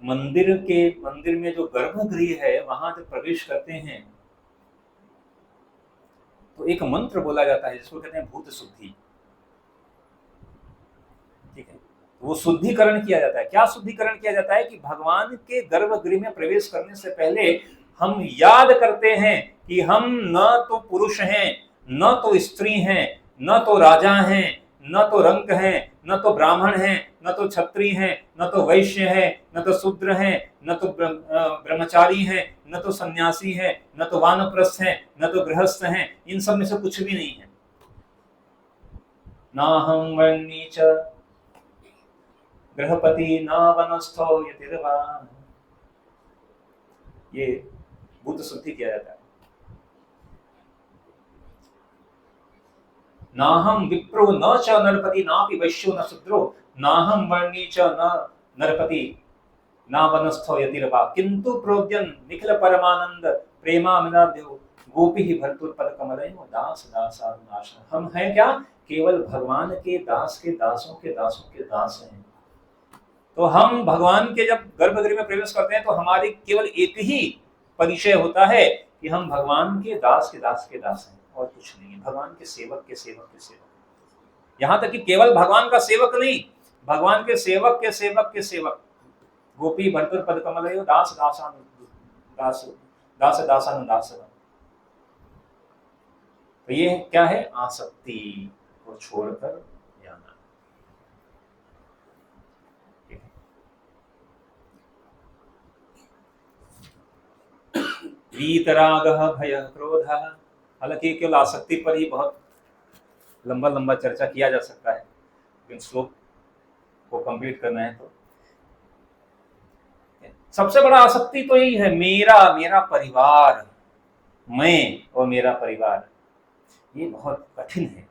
मंदिर में जो गर्भगृह है वहां जब प्रवेश करते हैं तो एक मंत्र बोला जाता है जिसको कहते हैं भूत शुद्धि, ठीक है। वो शुद्धिकरण किया जाता है। क्या शुद्धिकरण किया जाता है? कि भगवान के गर्भगृह में प्रवेश करने से पहले हम याद करते हैं कि हम न तो पुरुष हैं, न तो स्त्री हैं, न तो राजा हैं, न तो रंक हैं, न तो ब्राह्मण हैं, न तो क्षत्रिय हैं, न तो वैश्य हैं, न तो शूद्र हैं, न तो ब्रह्मचारी हैं, न तो सन्यासी हैं, न तो वानप्रस्थ हैं, न तो गृहस्थ हैं। इन सब में से कुछ भी नहीं है। नाहं वर्णी च गृहपति न वनस्थो यतिर्वा, ये भूत शुद्धि किया जाता है। नाहं विप्रो न च नरपति नापि वैश्यो न शूद्रो, नाहं वर्णी च न नरपति न वनस्थो यतिर्वा, किंतु प्रोद्यन निखिल परमानंद प्रेमामिनाद्यो गोपी ही भरतुर पद कमलयो दास दासानुनाश। हम हैं क्या? केवल भगवान के दास के दासों के दासों के दास हैं। तो हम भगवान के जब गर्भगृह में प्रवेश करते हैं तो हमारी केवल एक ही परिचय होता है कि हम भगवान के दास के दास के दास हैं, और कुछ नहीं है। भगवान के सेवक के सेवक के सेवक, यहाँ तक कि केवल भगवान का सेवक नहीं, भगवान के सेवक के सेवक के सेवक। गोपी भरतुर पद कमलयो दास दासानुदास। तो ये क्या है? आसक्ति को छोड़कर जाना। वीतरागः भय क्रोधः। हालांकि केवल आसक्ति पर ही बहुत लंबा लंबा चर्चा किया जा सकता है, लेकिन श्लोक को कंप्लीट करना है तो सबसे बड़ा आसक्ति तो यही है, मेरा परिवार, मैं और मेरा परिवार। ये बहुत कठिन है,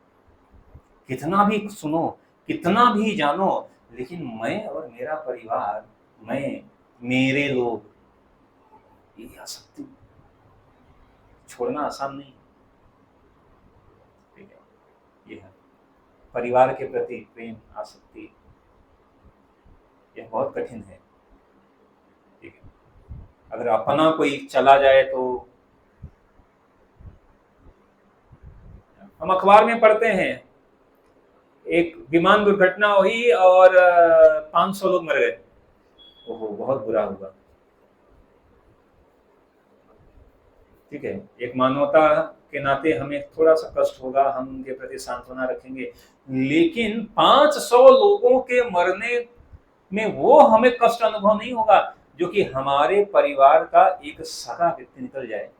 कितना भी सुनो, कितना भी जानो, लेकिन मैं और मेरा परिवार, मैं, मेरे लोग, ये आसक्ति छोड़ना आसान नहीं। ठीक है, ये है परिवार के प्रति प्रेम, आसक्ति, यह बहुत कठिन है। ठीक है, अगर अपना कोई चला जाए तो हम अखबार में पढ़ते हैं एक विमान दुर्घटना हुई और 500 लोग मर गए। ओहो, बहुत बुरा हुआ। ठीक है, एक मानवता के नाते हमें थोड़ा सा कष्ट होगा, हम उनके प्रति सांत्वना रखेंगे, लेकिन 500 लोगों के मरने में वो हमें कष्ट अनुभव नहीं होगा जो कि हमारे परिवार का एक सगा व्यक्ति निकल जाए।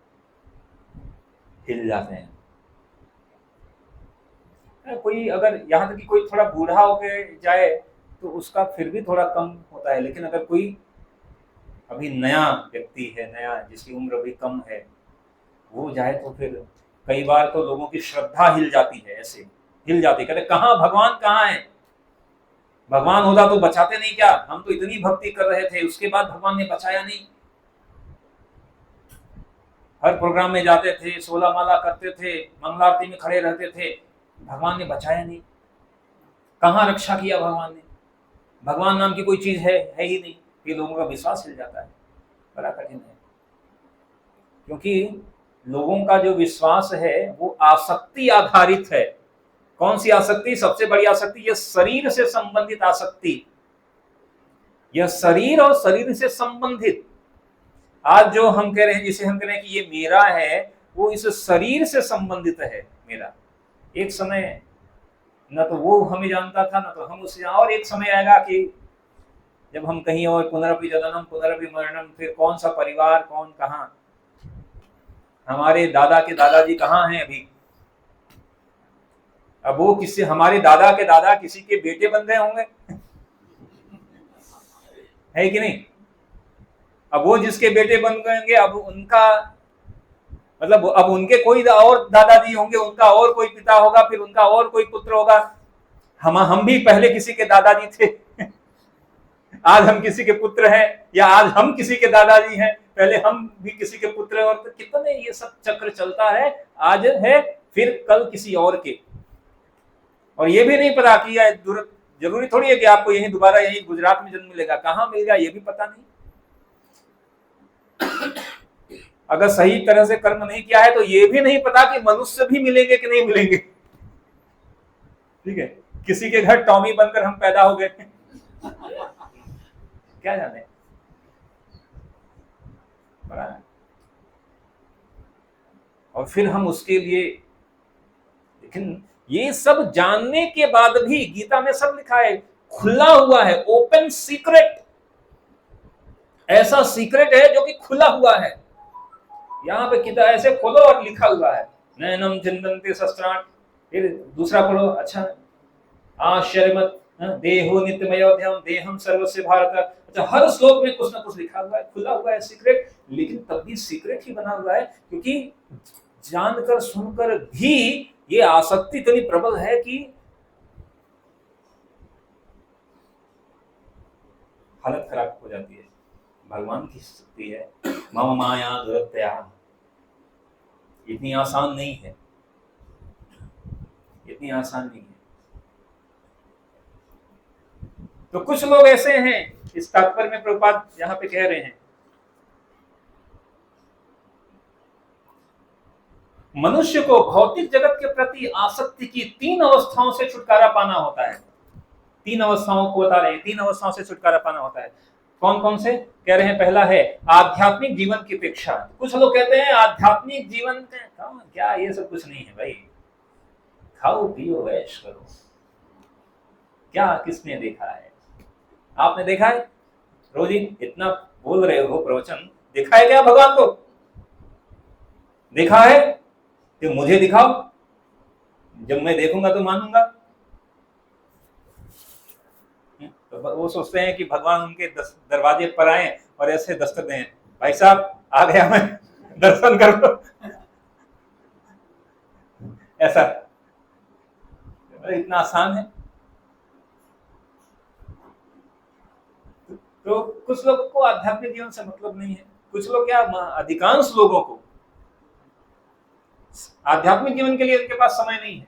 हिल जाते हैं। कोई अगर यहाँ तक कि कोई थोड़ा बूढ़ा होके जाए तो उसका फिर भी थोड़ा कम होता है, लेकिन अगर कोई अभी नया व्यक्ति है, नया जिसकी उम्र अभी कम है, वो जाए तो फिर कई बार तो लोगों की श्रद्धा हिल जाती है, ऐसे हिल जाती है, कहते कहाँ भगवान कहाँ है, भगवान होता तो बचाते नहीं क्या, हम तो इतनी भक्ति कर रहे थे, उसके बाद भगवान ने बचाया नहीं। हर प्रोग्राम में जाते थे, 16 माला करते थे, मंगलारती में खड़े रहते थे, भगवान ने बचाया नहीं। कहाँ रक्षा किया भगवान ने? भगवान नाम की कोई चीज है ही नहीं। ये लोगों का विश्वास हिल जाता है, बड़ा कठिन है, क्योंकि लोगों का जो विश्वास है वो आसक्ति आधारित है। कौन सी आसक्ति? सबसे बड़ी आसक्ति यह शरीर से संबंधित आसक्ति, यह शरीर और शरीर से संबंधित। आज जो हम कह रहे हैं, जिसे हम कह रहे हैं कि ये मेरा है, वो इस शरीर से संबंधित है मेरा। एक समय न तो वो हमें जानता था, न तो हम उसे, और एक समय आएगा कि जब हम कहीं और, पुनरपि जननम पुनरपि मरणम, फिर कौन सा परिवार, कौन कहाँ, हमारे दादा के दादाजी कहाँ हैं अभी? अब वो किसी, हमारे दादा के दादा किसी के बेटे बन गए होंगे, है कि नहीं? अब वो जिसके बेटे बन गएंगे, अब उनका मतलब अब उनके कोई और दादाजी होंगे, उनका और कोई पिता होगा, फिर उनका और कोई पुत्र होगा। हम भी पहले किसी के दादाजी थे आज हम किसी के पुत्र हैं, या आज हम किसी के दादाजी हैं, पहले हम भी किसी के पुत्र हैं, और तो कितने ये सब चक्र चलता है, आज है फिर कल किसी और के। और ये भी नहीं पता कि जरूरी थोड़ी है कि आपको यही दोबारा यही गुजरात में जन्म मिलेगा, कहाँ मिलेगा ये भी पता नहीं। अगर सही तरह से कर्म नहीं किया है तो ये भी नहीं पता कि मनुष्य भी मिलेंगे कि नहीं मिलेंगे। ठीक है, किसी के घर टॉमी बनकर हम पैदा हो गए क्या जाने, बड़ा है। और फिर हम उसके लिए, लेकिन ये सब जानने के बाद भी गीता में सब लिखा है, खुला हुआ है, ओपन सीक्रेट, ऐसा सीक्रेट है जो कि खुला हुआ है। यहाँ पे किताब ऐसे खोलो और लिखा हुआ है, नैनम चिंतन्ते शस्त्राण, फिर दूसरा पढ़ो, अच्छा आश्चर्य मत, देहो नित्यमयोध्यम देहम सर्वस्य भारत। अच्छा, हर श्लोक में कुछ ना कुछ लिखा हुआ है, खुला हुआ है सीक्रेट, लेकिन तब भी सीक्रेट ही बना हुआ है, क्योंकि जानकर सुनकर भी ये आसक्ति इतनी प्रबल है कि हालत खराब हो जाती है। भगवान की शक्ति है, मम माया दुरत्या, इतनी आसान नहीं है, इतनी आसान नहीं है। तो कुछ लोग ऐसे हैं, इस तात्पर्य में प्रभुपाद यहाँ पे कह रहे हैं, मनुष्य को भौतिक जगत के प्रति आसक्ति की 3 अवस्थाओं से छुटकारा पाना होता है। 3 अवस्थाओं को बता रहे हैं, 3 अवस्थाओं से छुटकारा पाना होता है। कौन कौन से कह रहे हैं? पहला है आध्यात्मिक जीवन की अपेक्षा। कुछ लोग कहते हैं आध्यात्मिक जीवन क्या, ये सब कुछ नहीं है भाई, खाओ पियो ऐश करो। क्या किसने देखा है? आपने देखा है? रोजी इतना बोल रहे हो प्रवचन, देखा है क्या भगवान को? देखा है तो मुझे दिखाओ, जब मैं देखूंगा तो मानूंगा। तो वो सोचते हैं कि भगवान उनके दरवाजे पर आए और ऐसे दस्तक दें, भाई साहब आ गया मैं, दर्शन कर लो। ऐसा इतना आसान है। तो कुछ लोगों को आध्यात्मिक जीवन से मतलब नहीं है, कुछ लोग क्या, अधिकांश लोगों को आध्यात्मिक जीवन के लिए उनके पास समय नहीं है।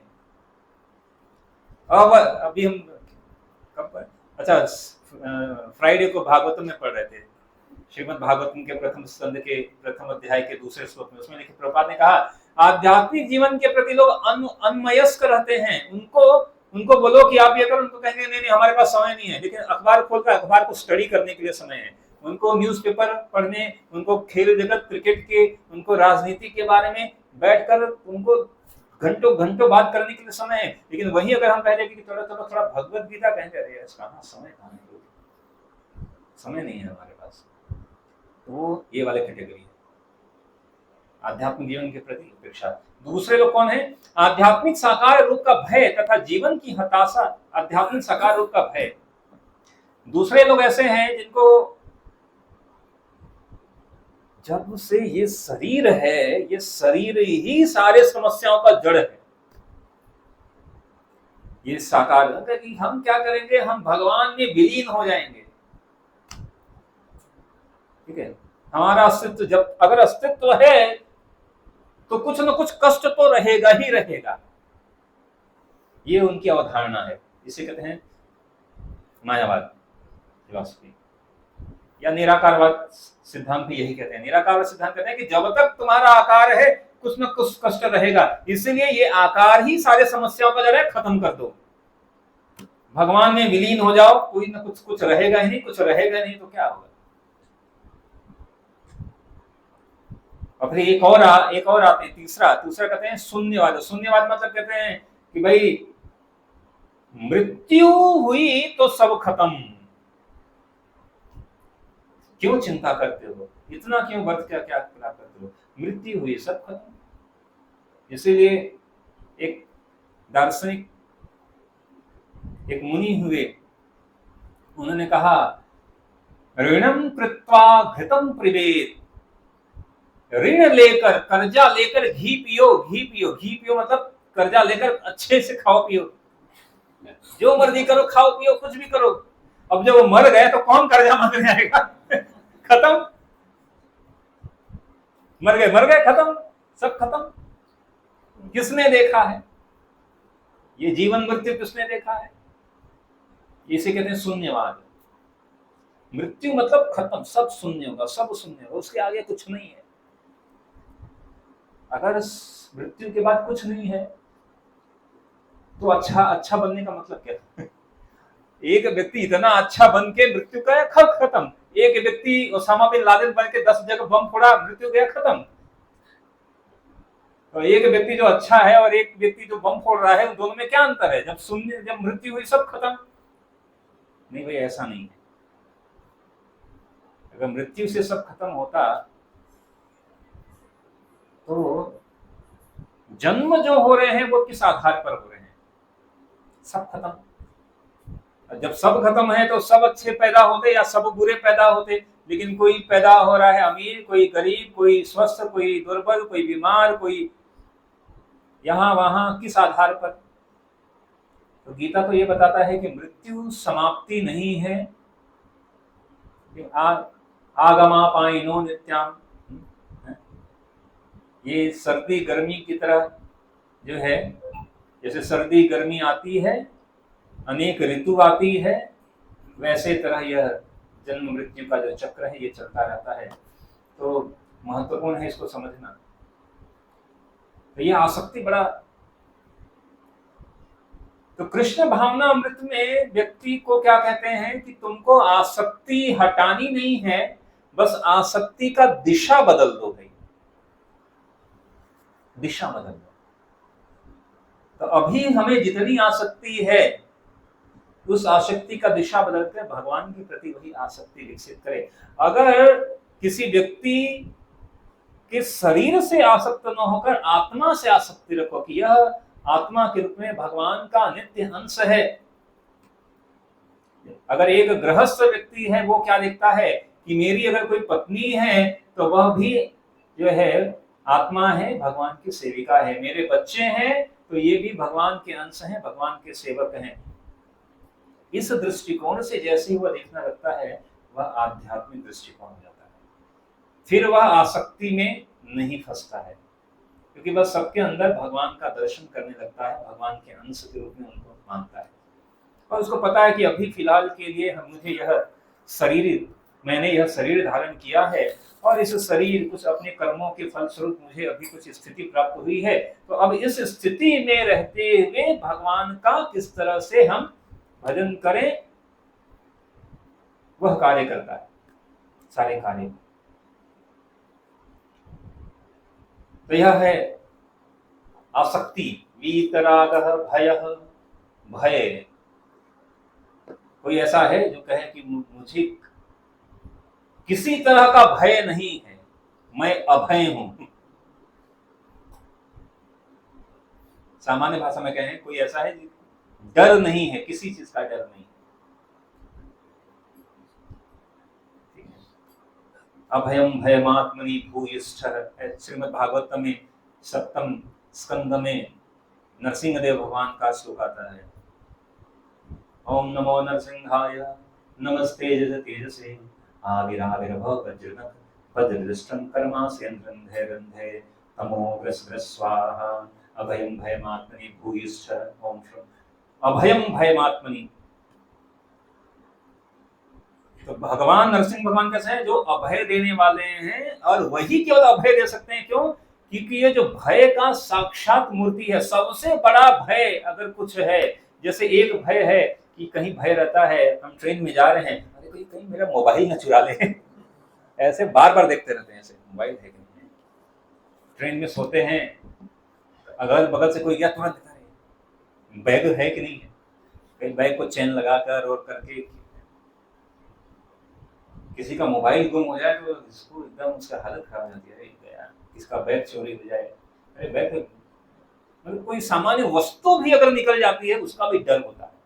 अब अभी हम अच्छा फ्राइडे को भागवतम में पढ़ रहे थे, श्रीमद् भागवतम के प्रथम स्कंद के प्रथम अध्याय के दूसरे श्लोक में, उसमें लिखे प्रभुपाद ने कहा आध्यात्मिक जीवन के प्रति लोग अनमयस्क रहते हैं। उनको बोलो कि आप ये करो, उनको कहेंगे नहीं नहीं हमारे पास समय नहीं है। लेकिन अखबार खोलकर अखबार को स्टडी करने के लिए समय है, उनको न्यूज़पेपर पढ़ने, उनको खेल जगत क्रिकेट के, उनको राजनीति के बारे में बैठकर उनको घंटों घंटों बात करने के लिए समय है। लेकिन वही अगर हम कह रहे कि थोड़ा भगवत गीता कहेंगे, अरे कहाँ समय, कहाँ है, समय नहीं है हमारे पास। तो वो ये वाले कैटेगरी है आध्यात्मिक जीवन के प्रति अपेक्षा। दूसरे लोग कौन है? आध्यात्मिक साकार रूप का भय तथा जीवन की हताशा। आध्यात्मिक साकार रूप का भय, दूसरे लोग ऐसे हैं जिनको जब से ये शरीर है, ये शरीर ही सारे समस्याओं का जड़ है। ये साकार कि हम क्या करेंगे, हम भगवान में विलीन हो जाएंगे। ठीक है, हमारा अस्तित्व, जब अगर अस्तित्व है तो कुछ न कुछ कष्ट तो रहेगा ही रहेगा। ये उनकी अवधारणा है, इसे कहते हैं मायावाद फिलॉसफी या निराकारवाद सिद्धांत भी यही कहते हैं। निराकारवाद सिद्धांत कहते हैं कि जब तक तुम्हारा आकार है कुछ न कुछ कष्ट रहेगा, इसलिए ये आकार ही सारे समस्याओं का जड़ है, खत्म कर दो, भगवान में विलीन हो जाओ, कोई न कुछ रहेगा ही नहीं, कुछ रहेगा नहीं तो क्या होगा। और फिर एक और आते हैं, तीसरा कहते हैं शून्यवाद। शून्यवाद मतलब कहते हैं कि भाई मृत्यु हुई तो सब खत्म, क्यों चिंता करते हो, इतना क्यों वर्त क्या करते हो, मृत्यु हुई सब खत्म। इसीलिए एक दार्शनिक, एक मुनि हुए, उन्होंने कहा ऋणम कृत्वा घृतम पिबेत, ऋण लेकर, कर्जा लेकर घी पियो, घी पियो, घी पियो मतलब कर्जा लेकर अच्छे से खाओ पियो, जो मर्जी करो, खाओ पियो, कुछ भी करो। अब जब वो मर गए तो कौन कर्जा मांगने आएगा? खत्म, मर गए खत्म, सब खत्म। किसने देखा है ये जीवन मृत्यु, किसने देखा है? इसे कहते हैं शून्यवाद। मृत्यु मतलब खत्म, सब शून्य होगा, सब शून्य होगा, उसके आगे कुछ नहीं है। अगर मृत्यु के बाद कुछ नहीं है तो अच्छा बनने का मतलब क्या? एक व्यक्ति इतना अच्छा बन के मृत्यु का खत्म, एक व्यक्ति ओसामा बिन लादेन बन के 10 जगह बम फोड़ा, मृत्यु गया खत्म। तो एक व्यक्ति जो अच्छा है और एक व्यक्ति जो बम फोड़ रहा है, उन दोनों में क्या अंतर है? जब मृत्यु हुई सब खत्म? नहीं भाई, ऐसा नहीं है। अगर मृत्यु से सब खत्म होता तो जन्म जो हो रहे हैं वो किस आधार पर हो रहे हैं? सब खत्म। जब सब खत्म है तो सब अच्छे पैदा होते या सब बुरे पैदा होते? लेकिन कोई पैदा हो रहा है अमीर, कोई गरीब, कोई स्वस्थ, कोई दुर्बल, कोई बीमार, कोई यहां वहां, किस आधार पर? तो गीता तो ये बताता है कि मृत्यु समाप्ति नहीं है, आगमापायिनो नित्याम। ये सर्दी गर्मी की तरह जो है, जैसे सर्दी गर्मी आती है, अनेक ऋतु आती है, वैसे तरह यह जन्म मृत्यु का जो चक्र है ये चलता रहता है। तो महत्वपूर्ण है इसको समझना। तो ये आसक्ति बड़ा, तो कृष्ण भावना अमृत में व्यक्ति को क्या कहते हैं कि तुमको आसक्ति हटानी नहीं है, बस आसक्ति का दिशा बदल दो भाई, दिशा बदल दो। तो अभी हमें जितनी आसक्ति है उस आसक्ति का दिशा बदलकर भगवान के प्रति वही आसक्ति विकसित करें। अगर किसी व्यक्ति कि शरीर से आसक्त न होकर आत्मा से आसक्ति रखो, कि यह आत्मा के रूप में भगवान का नित्य अंश है। अगर एक गृहस्थ व्यक्ति है, वो क्या देखता है कि मेरी अगर कोई पत्नी है तो वह भी जो है आत्मा है, भगवान की सेविका है। मेरे बच्चे हैं तो ये भी भगवान के अंश हैं, भगवान के सेवक हैं। इस दृष्टिकोण से जैसे ही वह देखना लगता है, वह आध्यात्मिक दृष्टिकोण हो जाता है। फिर वह आसक्ति में नहीं फंसता है, क्योंकि वह सबके अंदर भगवान का दर्शन करने लगता है, भगवान के अंश के रूप में उनको मानता है। और उसको पता है कि अभी फिलहाल के लिए मैंने यह शरीर धारण किया है, और इस शरीर कुछ अपने कर्मों के फलस्वरूप मुझे अभी कुछ स्थिति प्राप्त हुई है, तो अब इस स्थिति में रहते हुए भगवान का किस तरह से हम भजन करें, वह कार्य करता है, सारे कार्य। तो यह है आसक्ति। वीतरागः भयः, भय। कोई ऐसा है जो कहे कि मुझे किसी तरह का भय नहीं है, मैं अभय हूं। सामान्य भाषा में कहें, कोई ऐसा है डर नहीं है, किसी चीज का डर नहीं। अभयम भयमात्मनि भूयिष्ठः, श्रीमद् भागवत में 7वें स्कंद में नरसिंहदेव भगवान का श्लोक आता है। ओम नमो नरसिंहाय, नमस्ते तेजसे, आविराविर्भव वज्रनख, वज्रदृष्टं कर्मास्यन्त्रं धैर्यन्धे, तमो ग्रस्वाहा, अभयं भयमात्मनि भूयिष्ठ। ओम अभयं भयमात्मनि। तो भगवान नरसिंह भगवान कैसे हैं? जो अभय देने वाले हैं, और वही केवल अभय दे सकते हैं। क्यों? क्योंकि ये जो भय का साक्षात मूर्ति है, सबसे बड़ा भय अगर कुछ है, जैसे एक भय है कि कहीं भय रहता है, हम ट्रेन में जा रहे हैं, अरे कहीं मेरा मोबाइल न चुरा ले, ऐसे बार बार देखते रहते हैं, ऐसे मोबाइल है कि नहीं। ट्रेन में सोते हैं, अगल बगल से कोई गया, तुरंत दिखा रहे बैग है कि नहीं है, कहीं बैग को चेन लगाकर और करके। किसी का मोबाइल गुम हो जाए तो इसको एकदम उसका हालत खराब हो जाती है, किसका बैग चोरी हो जाए, अरे बैग, मतलब कोई सामान्य वस्तु भी अगर निकल जाती है उसका भी डर होता है।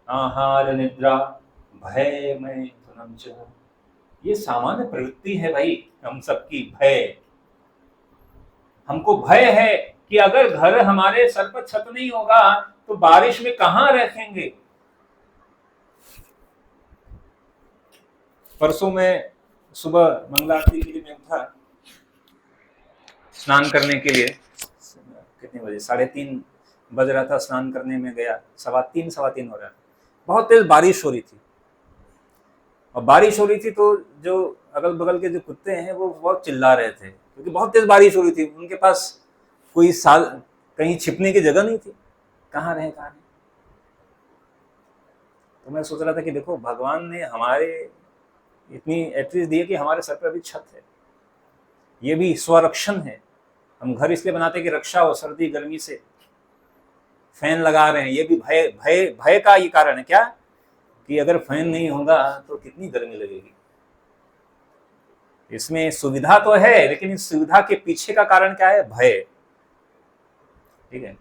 आहार निद्रा भय में धनम च, ये सामान्य प्रवृत्ति है भाई हम सबकी। भय, हमको भय है कि अगर घर हमारे सर पर छत नहीं होगा तो बारिश में कहां रखेंगे। परसों में सुबह मंगला आरती के लिए मैं उठा स्नान करने के लिए, कितने बजे, 3:30 बज रहा था, स्नान करने में गया, 3:15 हो रहा था। बहुत तेज बारिश हो रही थी, और बारिश हो रही थी तो जो अगल बगल के जो कुत्ते हैं वो बहुत चिल्ला रहे थे, क्योंकि बहुत तेज बारिश हो रही थी। उनके पास कोई कहीं छिपने की जगह नहीं थी, कहाँ रहे। तो मैं सोच रहा था कि देखो भगवान ने हमारे इतनी एटलीस्ट दी है कि हमारे सर पर भी छत है, ये भी स्वरक्षण है। हम घर इसलिए बनाते हैं कि रक्षा हो सर्दी गर्मी से, फैन लगा रहे हैं, ये भी भय भय भय का ये कारण है। क्या कि अगर फैन नहीं होगा तो कितनी गर्मी लगेगी। इसमें सुविधा तो है, लेकिन इस सुविधा के पीछे का कारण क्या है? भय। ठीक है,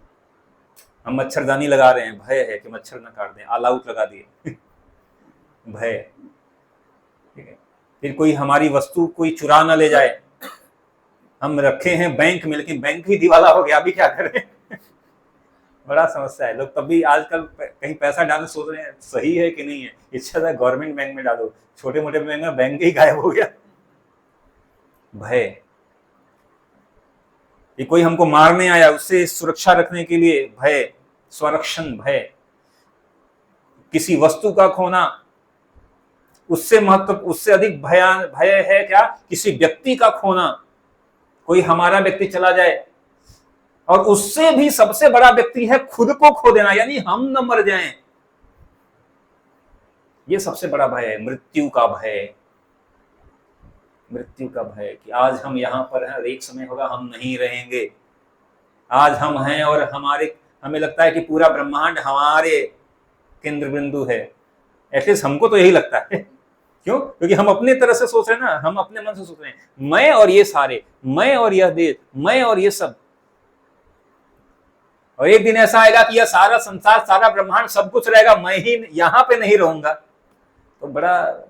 हम मच्छरदानी लगा रहे हैं, भय है कि मच्छर न काट दें, ऑल आउट लगा दिए भय। ठीक है, फिर कोई हमारी वस्तु कोई चुरा ना ले जाए। हम रखे हैं बैंक में, लेकिन बैंक ही दिवाला हो गया, अभी क्या करें बड़ा समस्या है। लोग तब भी आजकल कहीं पैसा डालने सोच रहे हैं, सही है कि नहीं है, इच्छा है गवर्नमेंट बैंक में डालो, छोटे मोटे बैंक में बैंक ही गायब हो गया। भय, ये कोई हमको मारने आया, उससे सुरक्षा रखने के लिए भय, स्वरक्षण भय। किसी वस्तु का खोना, उससे अधिक भय है क्या? किसी व्यक्ति का खोना, कोई हमारा व्यक्ति चला जाए, और उससे भी सबसे बड़ा व्यक्ति है खुद को खो देना, यानी हम न मर जाएं। ये सबसे बड़ा भय है, मृत्यु का भय। मृत्यु का भय कि आज हम यहां पर हैं और एक समय होगा हम नहीं रहेंगे। आज हम हैं और हमें लगता है कि पूरा ब्रह्मांड हमारे केंद्र बिंदु है, एटलीस्ट हमको तो यही लगता है। क्यों? क्योंकि हम अपने तरह से सोच रहे हैं ना, हम अपने मन से सोच रहे हैं, मैं और ये सारे, मैं और यह देश, मैं और ये सब। और एक दिन ऐसा आएगा कि यह सारा संसार, सारा ब्रह्मांड, सब कुछ रहेगा, मैं ही यहां पे नहीं रहूंगा। तो बड़ा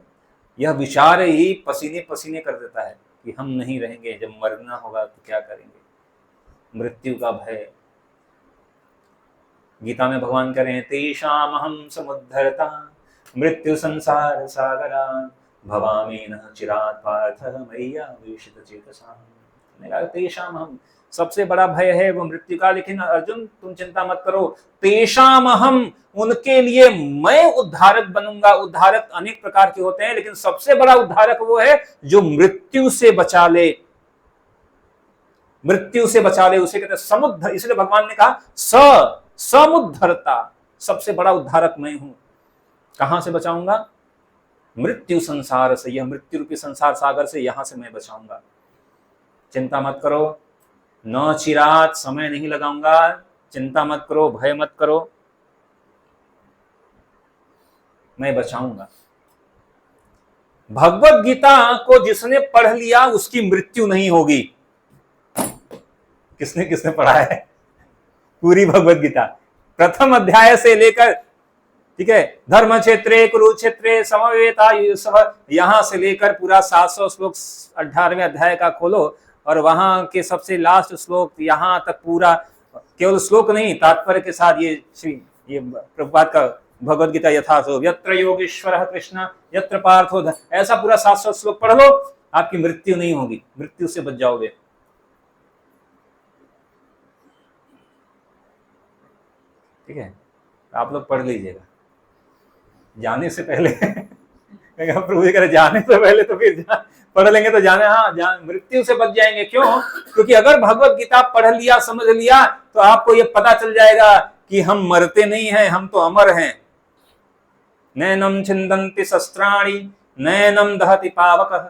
यह विचार ही पसीने पसीने कर देता है कि हम नहीं रहेंगे, जब मरना होगा तो क्या करेंगे। मृत्यु का भय। गीता में भगवान कह रहे हैं, तेषाम हम समुद्धरता मृत्यु संसार सागरा भवामी न चिरात् पार्थ मय्या वेशित चेतसा। तेषाम हम, सबसे बड़ा भय है वो मृत्यु का। लेकिन अर्जुन तुम चिंता मत करो, तेषाम हम, उनके लिए मैं उद्धारक बनूंगा। उद्धारक अनेक प्रकार के होते हैं, लेकिन सबसे बड़ा उद्धारक वो है जो मृत्यु से बचा ले। मृत्यु से बचा ले, उसे कहते हैं समुद्ध। इसलिए भगवान ने कहा समुद्धरता, सबसे बड़ा उद्धारक मैं हूं। कहां से बचाऊंगा? मृत्यु संसार से, यह मृत्यु रूपी संसार सागर से, यहां से मैं बचाऊंगा। चिंता मत करो, न चिरात, समय नहीं लगाऊंगा। चिंता मत करो, भय मत करो, मैं बचाऊंगा। भगवत गीता को जिसने पढ़ लिया उसकी मृत्यु नहीं होगी। किसने किसने पढ़ा है पूरी भगवत गीता, प्रथम अध्याय से लेकर, ठीक है, धर्म क्षेत्रे कुरुक्षेत्रे समवेता, यहां से लेकर पूरा 700 श्लोक 18वें अध्याय का खोलो, और वहां के सबसे लास्ट श्लोक यहां तक पूरा, केवल श्लोक नहीं, तात्पर्य के साथ ये प्रभुपाद का भगवत गीता यथार्थो यत्र योगेश्वर कृष्ण यत्र पार्थो, ऐसा पूरा 700 श्लोक पढ़ लो, आपकी मृत्यु नहीं होगी, मृत्यु से बच जाओगे। ठीक है, आप लोग पढ़ लीजिएगा जाने से पहले। प्रभु जी कह रहे जाने से पहले तो फिर पढ़ लेंगे तो जाने, हाँ, मृत्यु से बच जाएंगे। क्यों? क्योंकि अगर भगवत गीता पढ़ लिया, समझ लिया, तो आपको ये पता चल जाएगा कि हम मरते नहीं हैं, हम तो अमर हैं। नैनम छिन्दन्ति शस्त्राणि नैनम दहति पावकः।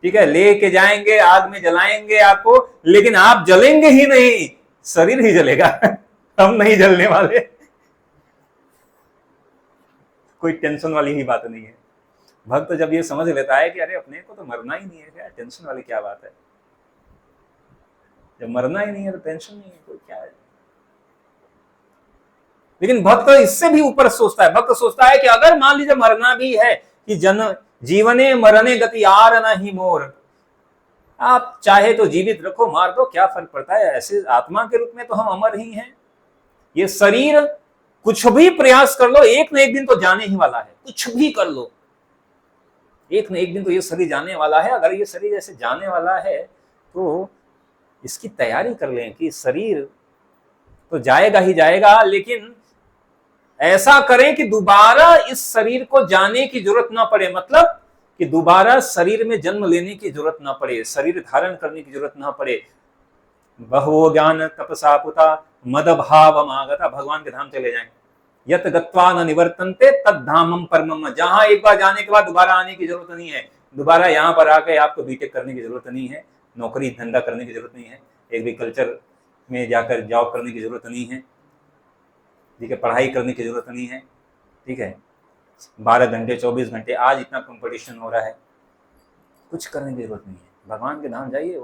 ठीक है, लेके जाएंगे, आग में जलाएंगे आपको, लेकिन आप जलेंगे ही नहीं, शरीर ही जलेगा। हम नहीं जलने वाले। कोई टेंशन वाली ही बात नहीं है। भक्त जब ये समझ लेता है कि अरे अपने को तो मरना ही नहीं है, क्या टेंशन वाली क्या बात है, जब मरना ही नहीं है तो टेंशन नहीं है, कोई क्या है। लेकिन भक्त इससे भी ऊपर सोचता है। भक्त सोचता है कि अगर मान लीजिए मरना भी है, कि जन जीवने मरने गति आर न ही मोर, आप चाहे तो जीवित रखो, मार दो, क्या फर्क पड़ता है, ऐसे आत्मा के रूप में तो हम अमर ही हैं। ये शरीर कुछ भी प्रयास कर लो, एक न एक दिन तो जाने ही वाला है, कुछ भी कर लो, एक न एक दिन तो ये शरीर जाने वाला है। अगर ये शरीर ऐसे जाने वाला है तो इसकी तैयारी कर लें कि शरीर तो जाएगा ही जाएगा, लेकिन ऐसा करें कि दोबारा इस शरीर को जाने की जरूरत ना पड़े। मतलब कि दोबारा शरीर में जन्म लेने की जरूरत ना पड़े, शरीर धारण करने की जरूरत ना पड़े। बहवो ज्ञान तपसा पुता मद भाव मागता, भगवान के धाम चले जाएं। यत गत्वा न निवर्तन्ते तद धामम परमम, जहां एक बार जाने के बाद दोबारा आने की जरूरत नहीं है। दोबारा यहाँ पर आके आपको बीटेक करने की जरूरत नहीं है, नौकरी धंधा करने की जरूरत नहीं है, एग्रीकल्चर में जाकर जॉब करने की जरूरत नहीं है, ठीक है, पढ़ाई करने की जरूरत नहीं है। ठीक है, 12 घंटे 24 घंटे आज इतना कंपटीशन हो रहा है, कुछ करने की जरूरत नहीं है। भगवान के धाम जाइए,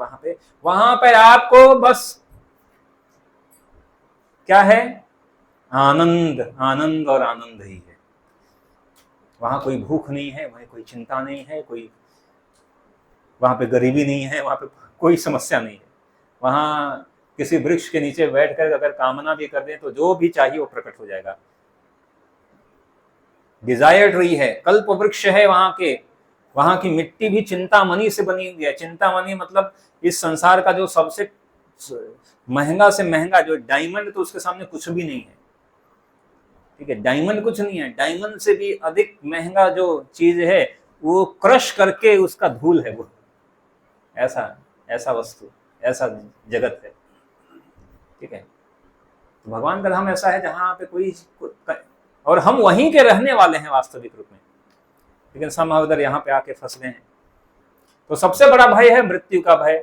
वहां पे आपको बस क्या है, आनंद, आनंद और आनंद ही है। वहां कोई भूख नहीं है, वहां कोई चिंता नहीं है, कोई वहां पे गरीबी नहीं है, वहां पे कोई समस्या नहीं है। वहां किसी वृक्ष के नीचे बैठकर अगर कामना भी कर दें तो जो भी चाहिए वो प्रकट हो जाएगा। डिजायर ट्री है, कल्प वृक्ष है वहां की मिट्टी भी चिंतामणि से बनी हुई है। चिंतामणि मतलब इस संसार का जो सबसे महंगा से महंगा जो डायमंड, तो उसके सामने कुछ भी नहीं है। ठीक है, डायमंड कुछ नहीं है, डायमंड से भी अधिक महंगा जो चीज है वो क्रश करके उसका धूल है वो। ऐसा वस्तु, ऐसा जगत है। ठीक है, तो भगवान का धाम ऐसा है जहां पे कोई, और हम वहीं के रहने वाले हैं वास्तविक रूप में, लेकिन समहाउ इधर यहाँ पे आके फंस गए हैं। तो सबसे बड़ा भय है मृत्यु का भय।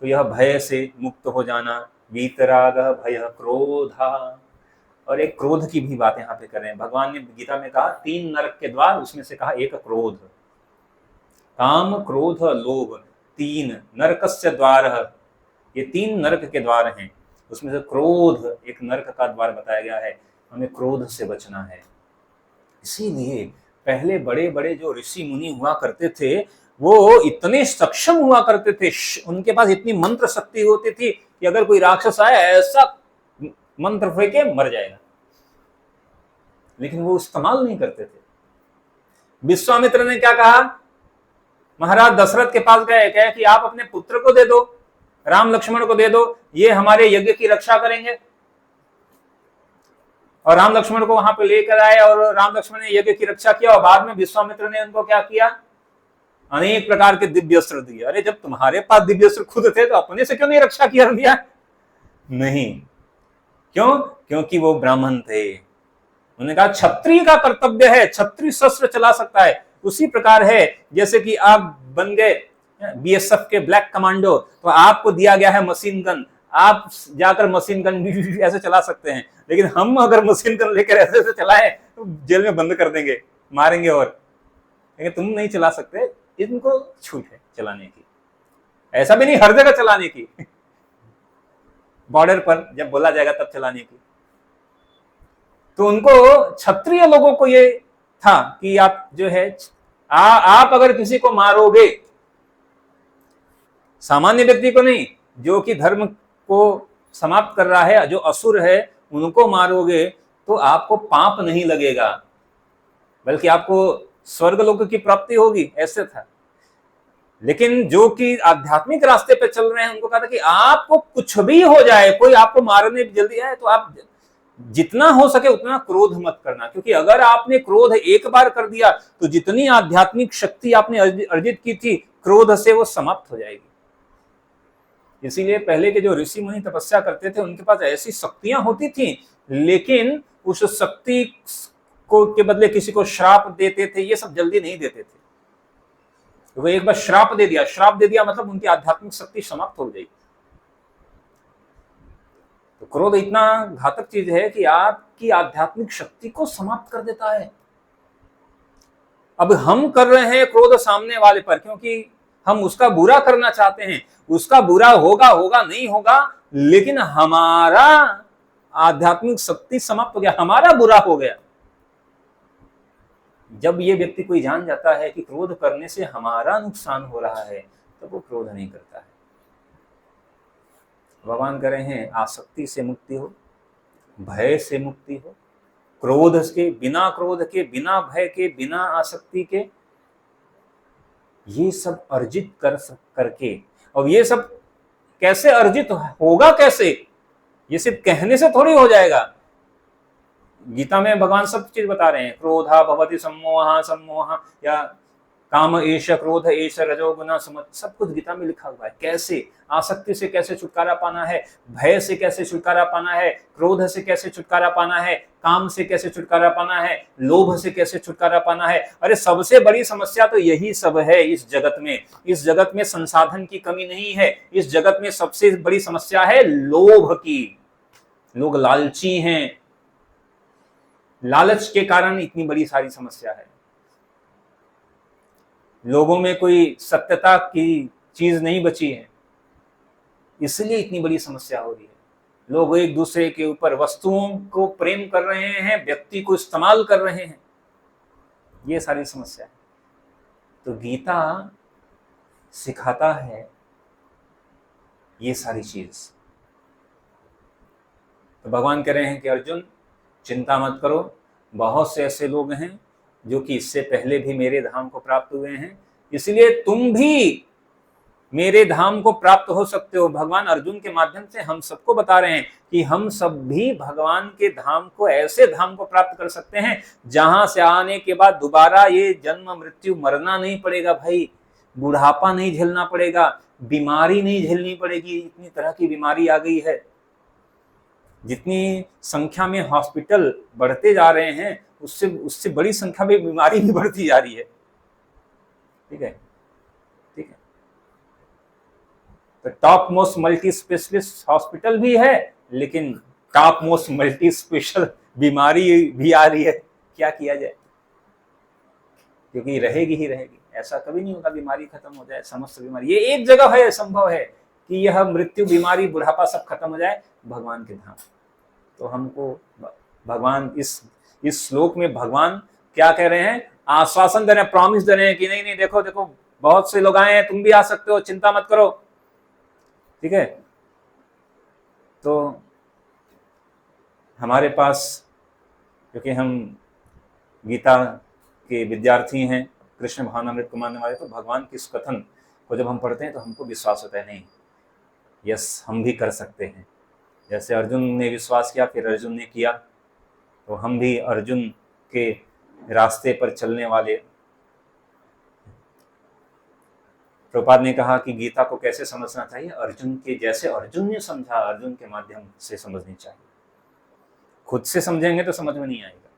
तो यह भय से मुक्त हो जाना, वीतराग भय क्रोधा, और एक क्रोध की भी बात यहाँ पे कर रहे हैं। भगवान ने गीता में कहा 3 नरक के द्वार, उसमें से कहा एक क्रोध, काम क्रोध लोभ 3 नरकस्य द्वारः, ये 3 नरक के द्वार हैं, उसमें से क्रोध एक नरक का द्वार बताया गया है। हमें क्रोध से बचना है। इसीलिए पहले बड़े बड़े जो ऋषि मुनि हुआ करते थे वो इतने सक्षम हुआ करते थे, उनके पास इतनी मंत्र शक्ति होती थी कि अगर कोई राक्षस आए ऐसा मंत्र फेंके मर जाएगा, लेकिन वो इस्तेमाल नहीं करते थे। विश्वामित्र ने क्या कहा, महाराज दशरथ के पास गए, कहे कि आप अपने पुत्र को दे दो, राम लक्ष्मण को दे दो, ये हमारे यज्ञ की रक्षा करेंगे। और राम लक्ष्मण को वहां पे लेकर आए और राम लक्ष्मण ने यज्ञ की रक्षा किया। और बाद में विश्वामित्र ने उनको क्या किया, अनेक प्रकार के दिव्य अस्त्र दिए। अरे जब तुम्हारे पास दिव्य अस्त्र खुद थे तो अपने से क्यों नहीं रक्षा किया दिया? नहीं, क्यों? क्योंकि वो ब्राह्मण थे। उन्होंने कहा क्षत्रिय का कर्तव्य है, क्षत्रिय शस्त्र चला सकता है। उसी प्रकार है जैसे कि आप बन गए बीएसएफ के ब्लैक कमांडो, तो आपको दिया गया है मशीन गन, आप जाकर मशीन गन ऐसे चला सकते हैं। लेकिन हम अगर मशीन गन लेकर ऐसे ऐसे चलाएं तो जेल में बंद कर देंगे, मारेंगे। और लेकिन तुम नहीं चला सकते, इनको छूट है चलाने की। ऐसा भी नहीं हर जगह चलाने की, बॉर्डर पर जब बोला जाएगा तब चलाने की। तो उनको क्षत्रिय लोगों को ये था कि आप जो है आप अगर किसी को मारोगे, सामान्य व्यक्ति को नहीं, जो कि धर्म को समाप्त कर रहा है, जो असुर है, उनको मारोगे तो आपको पाप नहीं लगेगा, बल्कि आपको स्वर्ग लोक की प्राप्ति होगी, ऐसे था। लेकिन जो कि आध्यात्मिक रास्ते पे चल रहे हैं उनको कहा था कि आपको कुछ भी हो जाए, कोई आपको मारने जल्दी आए, तो आप जितना हो सके उतना क्रोध मत करना। क्योंकि अगर आपने क्रोध एक बार कर दिया तो जितनी आध्यात्मिक शक्ति आपने अर्जित की थी क्रोध से वो समाप्त हो जाएगी। इसीलिए पहले के जो ऋषि मुनि तपस्या करते थे उनके पास ऐसी शक्तियां होती थी, लेकिन उस शक्ति को के बदले किसी को श्राप देते थे, ये सब जल्दी नहीं देते थे। वो एक बार श्राप दे दिया मतलब उनकी आध्यात्मिक शक्ति समाप्त हो जाएगी। तो क्रोध इतना घातक चीज है कि आपकी आध्यात्मिक शक्ति को समाप्त कर देता है। अब हम कर रहे हैं क्रोध सामने वाले पर क्योंकि हम उसका बुरा करना चाहते हैं। उसका बुरा होगा नहीं होगा, लेकिन हमारा आध्यात्मिक शक्ति समाप्त हो गया, हमारा बुरा हो गया। जब ये व्यक्ति कोई जान जाता है कि क्रोध करने से हमारा नुकसान हो रहा है तो वो क्रोध नहीं करता है। भगवान कह रहे हैं आसक्ति से मुक्ति हो, भय से मुक्ति हो, क्रोध के, बिना भय के, बिना आसक्ति के, ये सब अर्जित करके। और ये सब कैसे अर्जित होगा, कैसे? ये सिर्फ कहने से थोड़ी हो जाएगा। गीता में भगवान सब चीज बता रहे हैं, क्रोधा भवति सम्मोहा या काम एष क्रोध एष रजोगुण सब कुछ गीता में लिखा हुआ है। कैसे आसक्ति से कैसे छुटकारा पाना है, भय से कैसे छुटकारा पाना है, क्रोध से कैसे छुटकारा पाना है, काम से कैसे छुटकारा पाना है, लोभ से कैसे छुटकारा पाना है। अरे सबसे बड़ी समस्या तो यही सब है इस जगत में। इस जगत में संसाधन की कमी नहीं है, इस जगत में सबसे बड़ी समस्या है लोभ की। लोग लालची हैं, लालच के कारण इतनी बड़ी सारी समस्या है। लोगों में कोई सत्यता की चीज नहीं बची है, इसलिए इतनी बड़ी समस्या हो रही है। लोग एक दूसरे के ऊपर वस्तुओं को प्रेम कर रहे हैं, व्यक्ति को इस्तेमाल कर रहे हैं, ये सारी समस्या है। तो गीता सिखाता है ये सारी चीज। तो भगवान कह रहे हैं कि अर्जुन चिंता मत करो, बहुत से ऐसे लोग हैं जो कि इससे पहले भी मेरे धाम को प्राप्त हुए हैं, इसलिए तुम भी मेरे धाम को प्राप्त हो सकते हो। भगवान अर्जुन के माध्यम से हम सबको बता रहे हैं कि हम सब भी भगवान के धाम को, ऐसे धाम को प्राप्त कर सकते हैं जहां से आने के बाद दोबारा ये जन्म मृत्यु मरना नहीं पड़ेगा भाई, बुढ़ापा नहीं झेलना पड़ेगा, बीमारी नहीं झेलनी पड़ेगी। इतनी तरह की बीमारी आ गई है, जितनी संख्या में हॉस्पिटल बढ़ते जा रहे हैं उससे बड़ी संख्या में बीमारी भी बढ़ती जा रही है। ठीक है, ठीक है। तो top most multi specialist hospital भी है, लेकिन टॉप मोस्ट मल्टी स्पेशल बीमारी भी आ रही है, क्या किया जाए? क्योंकि रहेगी ही रहेगी, ऐसा कभी नहीं होगा बीमारी खत्म हो जाए, समस्त बीमारी। ये एक जगह है संभव है कि यह मृत्यु, बीमारी, बुढ़ापा सब खत्म हो जाए, भगवान के धाम। तो हमको भगवान इस श्लोक में भगवान क्या कह रहे हैं? आश्वासन दे रहे हैं, प्रॉमिस दे रहे हैं कि नहीं नहीं, देखो देखो बहुत से लोग आए हैं, तुम भी आ सकते हो, चिंता मत करो, ठीक है। तो हमारे पास, क्योंकि हम गीता के विद्यार्थी हैं, कृष्ण भावनामृत को मानने वाले, तो भगवान के इस कथन को जब हम पढ़ते हैं तो हमको विश्वास होता है, नहीं यस हम भी कर सकते हैं। जैसे अर्जुन ने विश्वास किया, फिर अर्जुन ने किया, तो हम भी अर्जुन के रास्ते पर चलने वाले। प्रभुपाद ने कहा कि गीता को कैसे समझना चाहिए? अर्जुन के जैसे अर्जुन ने समझा, अर्जुन के माध्यम से समझनी चाहिए। खुद से समझेंगे तो समझ में नहीं आएगा।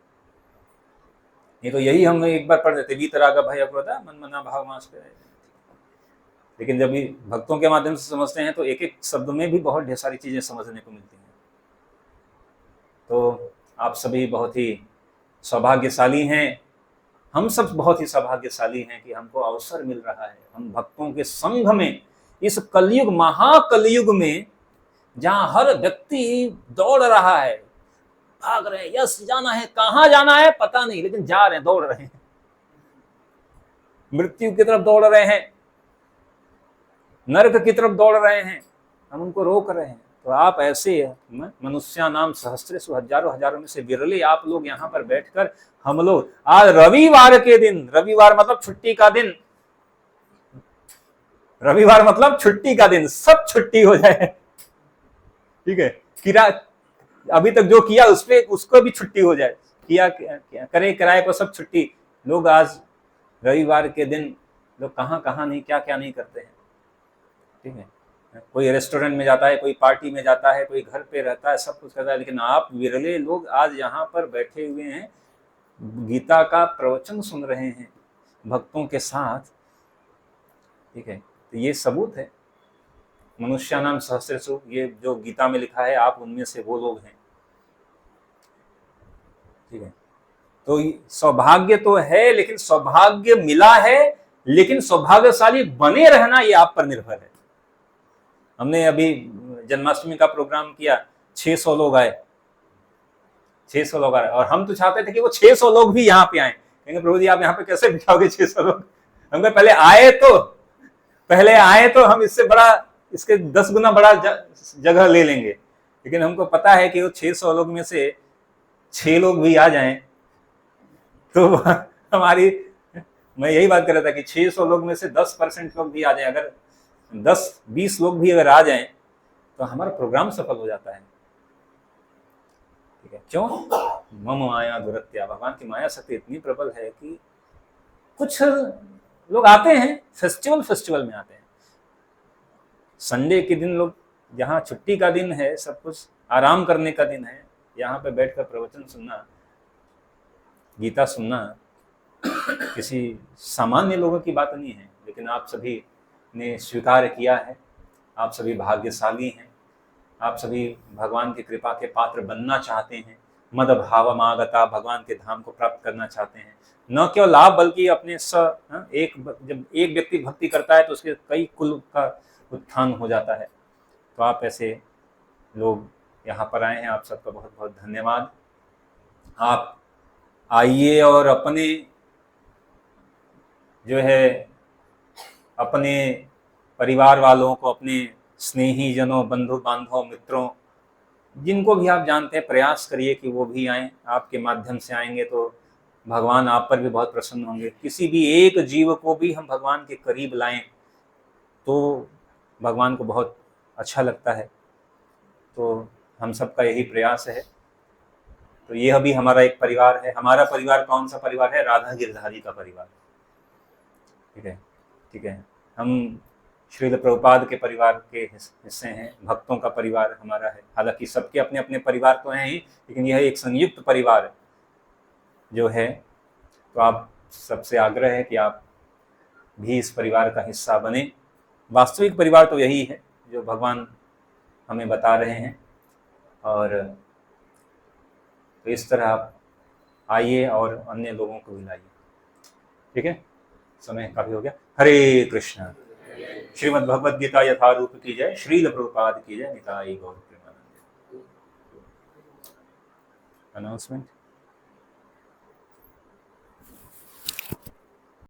ये तो यही हम एक बार पढ़ देते, वीतराग भय क्रोध मन मना भाव मास, लेकिन जब भी भक्तों के माध्यम से समझते हैं तो एक एक शब्द में भी बहुत ढेर सारी चीजें समझने को मिलती हैं। तो आप सभी बहुत ही सौभाग्यशाली हैं, हम सब बहुत ही सौभाग्यशाली हैं कि हमको अवसर मिल रहा है, हम भक्तों के संघ में, इस कलयुग, महाकलयुग में, जहां हर व्यक्ति दौड़ रहा है, भाग रहे हैं, यस जाना है, कहां जाना है पता नहीं, लेकिन जा रहे हैं, दौड़ रहे हैं, मृत्यु की तरफ दौड़ रहे हैं, नरक की तरफ दौड़ रहे हैं, हम उनको रोक रहे हैं। तो आप ऐसे मनुष्या नाम सहस्त्रेषु, हजारों हजारों में से विरले आप लोग यहाँ पर बैठकर, हम लोग आज रविवार के दिन, रविवार मतलब छुट्टी का दिन, रविवार मतलब छुट्टी का दिन, सब छुट्टी हो जाए, ठीक है, अभी तक जो किया उस पे उसको भी छुट्टी हो जाए, किया करे किराए को सब छुट्टी। लोग आज रविवार के दिन लोग कहाँ कहाँ नहीं, क्या क्या नहीं करते हैं, ठीक है। कोई रेस्टोरेंट में जाता है, कोई पार्टी में जाता है, कोई घर पे रहता है, सब कुछ करता है, लेकिन आप विरले लोग आज यहाँ पर बैठे हुए हैं, गीता का प्रवचन सुन रहे हैं भक्तों के साथ, ठीक है। तो ये सबूत है, मनुष्य नाम सहस्रेषु, ये जो गीता में लिखा है, आप उनमें से वो लोग हैं, ठीक है। तो सौभाग्य तो है, लेकिन सौभाग्य मिला है, लेकिन सौभाग्यशाली बने रहना ये आप पर निर्भर है। हमने अभी जन्माष्टमी का प्रोग्राम किया, 600 लोग आए, 600 लोग आए, और हम तो चाहते थे कि वो 600 लोग भी यहाँ पे आए। कहेंगे प्रभु जी आप यहाँ पे कैसे बिठाओगे 600 लोग? हमको पहले आए तो हम इससे बड़ा, इसके 10 गुना बड़ा जगह ले लेंगे, लेकिन हमको पता है कि वो 600 लोग में से 6 लोग भी आ जाएं तो हमारी, मैं यही बात कर रहा था कि 600 लोग में से 10% लोग भी आ जाए, अगर 10-20 लोग भी अगर आ जाएं तो हमारा प्रोग्राम सफल हो जाता है, ठीक है। क्यों? मम माया दुरत्या, भगवान की माया शक्ति इतनी प्रबल है कि कुछ लोग आते हैं, फेस्टिवल में आते हैं, संडे के दिन लोग, जहाँ छुट्टी का दिन है, सब कुछ आराम करने का दिन है, यहाँ पे बैठकर प्रवचन सुनना, गीता सुनना किसी सामान्य लोगों की बात नहीं है, लेकिन आप सभी ने स्वीकार किया है, आप सभी भाग्यशाली हैं, आप सभी भगवान की कृपा के पात्र बनना चाहते हैं, मद भावमागता, भगवान के धाम को प्राप्त करना चाहते हैं, न केवल लाभ बल्कि अपने जब एक व्यक्ति भक्ति करता है तो उसके कई कुल का उत्थान हो जाता है। तो आप ऐसे लोग यहाँ पर आए हैं, आप सबका बहुत बहुत धन्यवाद। आप आइए और अपने जो है अपने परिवार वालों को, अपने स्नेही जनों, बंधु बांधवों, मित्रों, जिनको भी आप जानते हैं, प्रयास करिए कि वो भी आएं। आपके माध्यम से आएंगे तो भगवान आप पर भी बहुत प्रसन्न होंगे। किसी भी एक जीव को भी हम भगवान के करीब लाएं तो भगवान को बहुत अच्छा लगता है। तो हम सबका यही प्रयास है। तो यह भी हमारा एक परिवार है। हमारा परिवार कौन सा परिवार है? राधा गिरधारी का परिवार, ठीक है, ठीक है। हम श्रील प्रभुपाद के परिवार के हिस्से हैं, भक्तों का परिवार हमारा है। हालांकि सबके अपने अपने परिवार तो हैं ही, लेकिन यह एक संयुक्त परिवार जो है। तो आप सबसे आग्रह है कि आप भी इस परिवार का हिस्सा बने। वास्तविक परिवार तो यही है जो भगवान हमें बता रहे हैं, और तो इस तरह आप आइए और अन्य लोगों को भी लाइए। ठीक है, समय काफी हो गया। हरे कृष्ण। श्रीमद् भगवद गीता यथारूप की जय। श्रील प्रभुपाद की जय। निताई गौर प्रेमानंद। अनाउंसमेंट।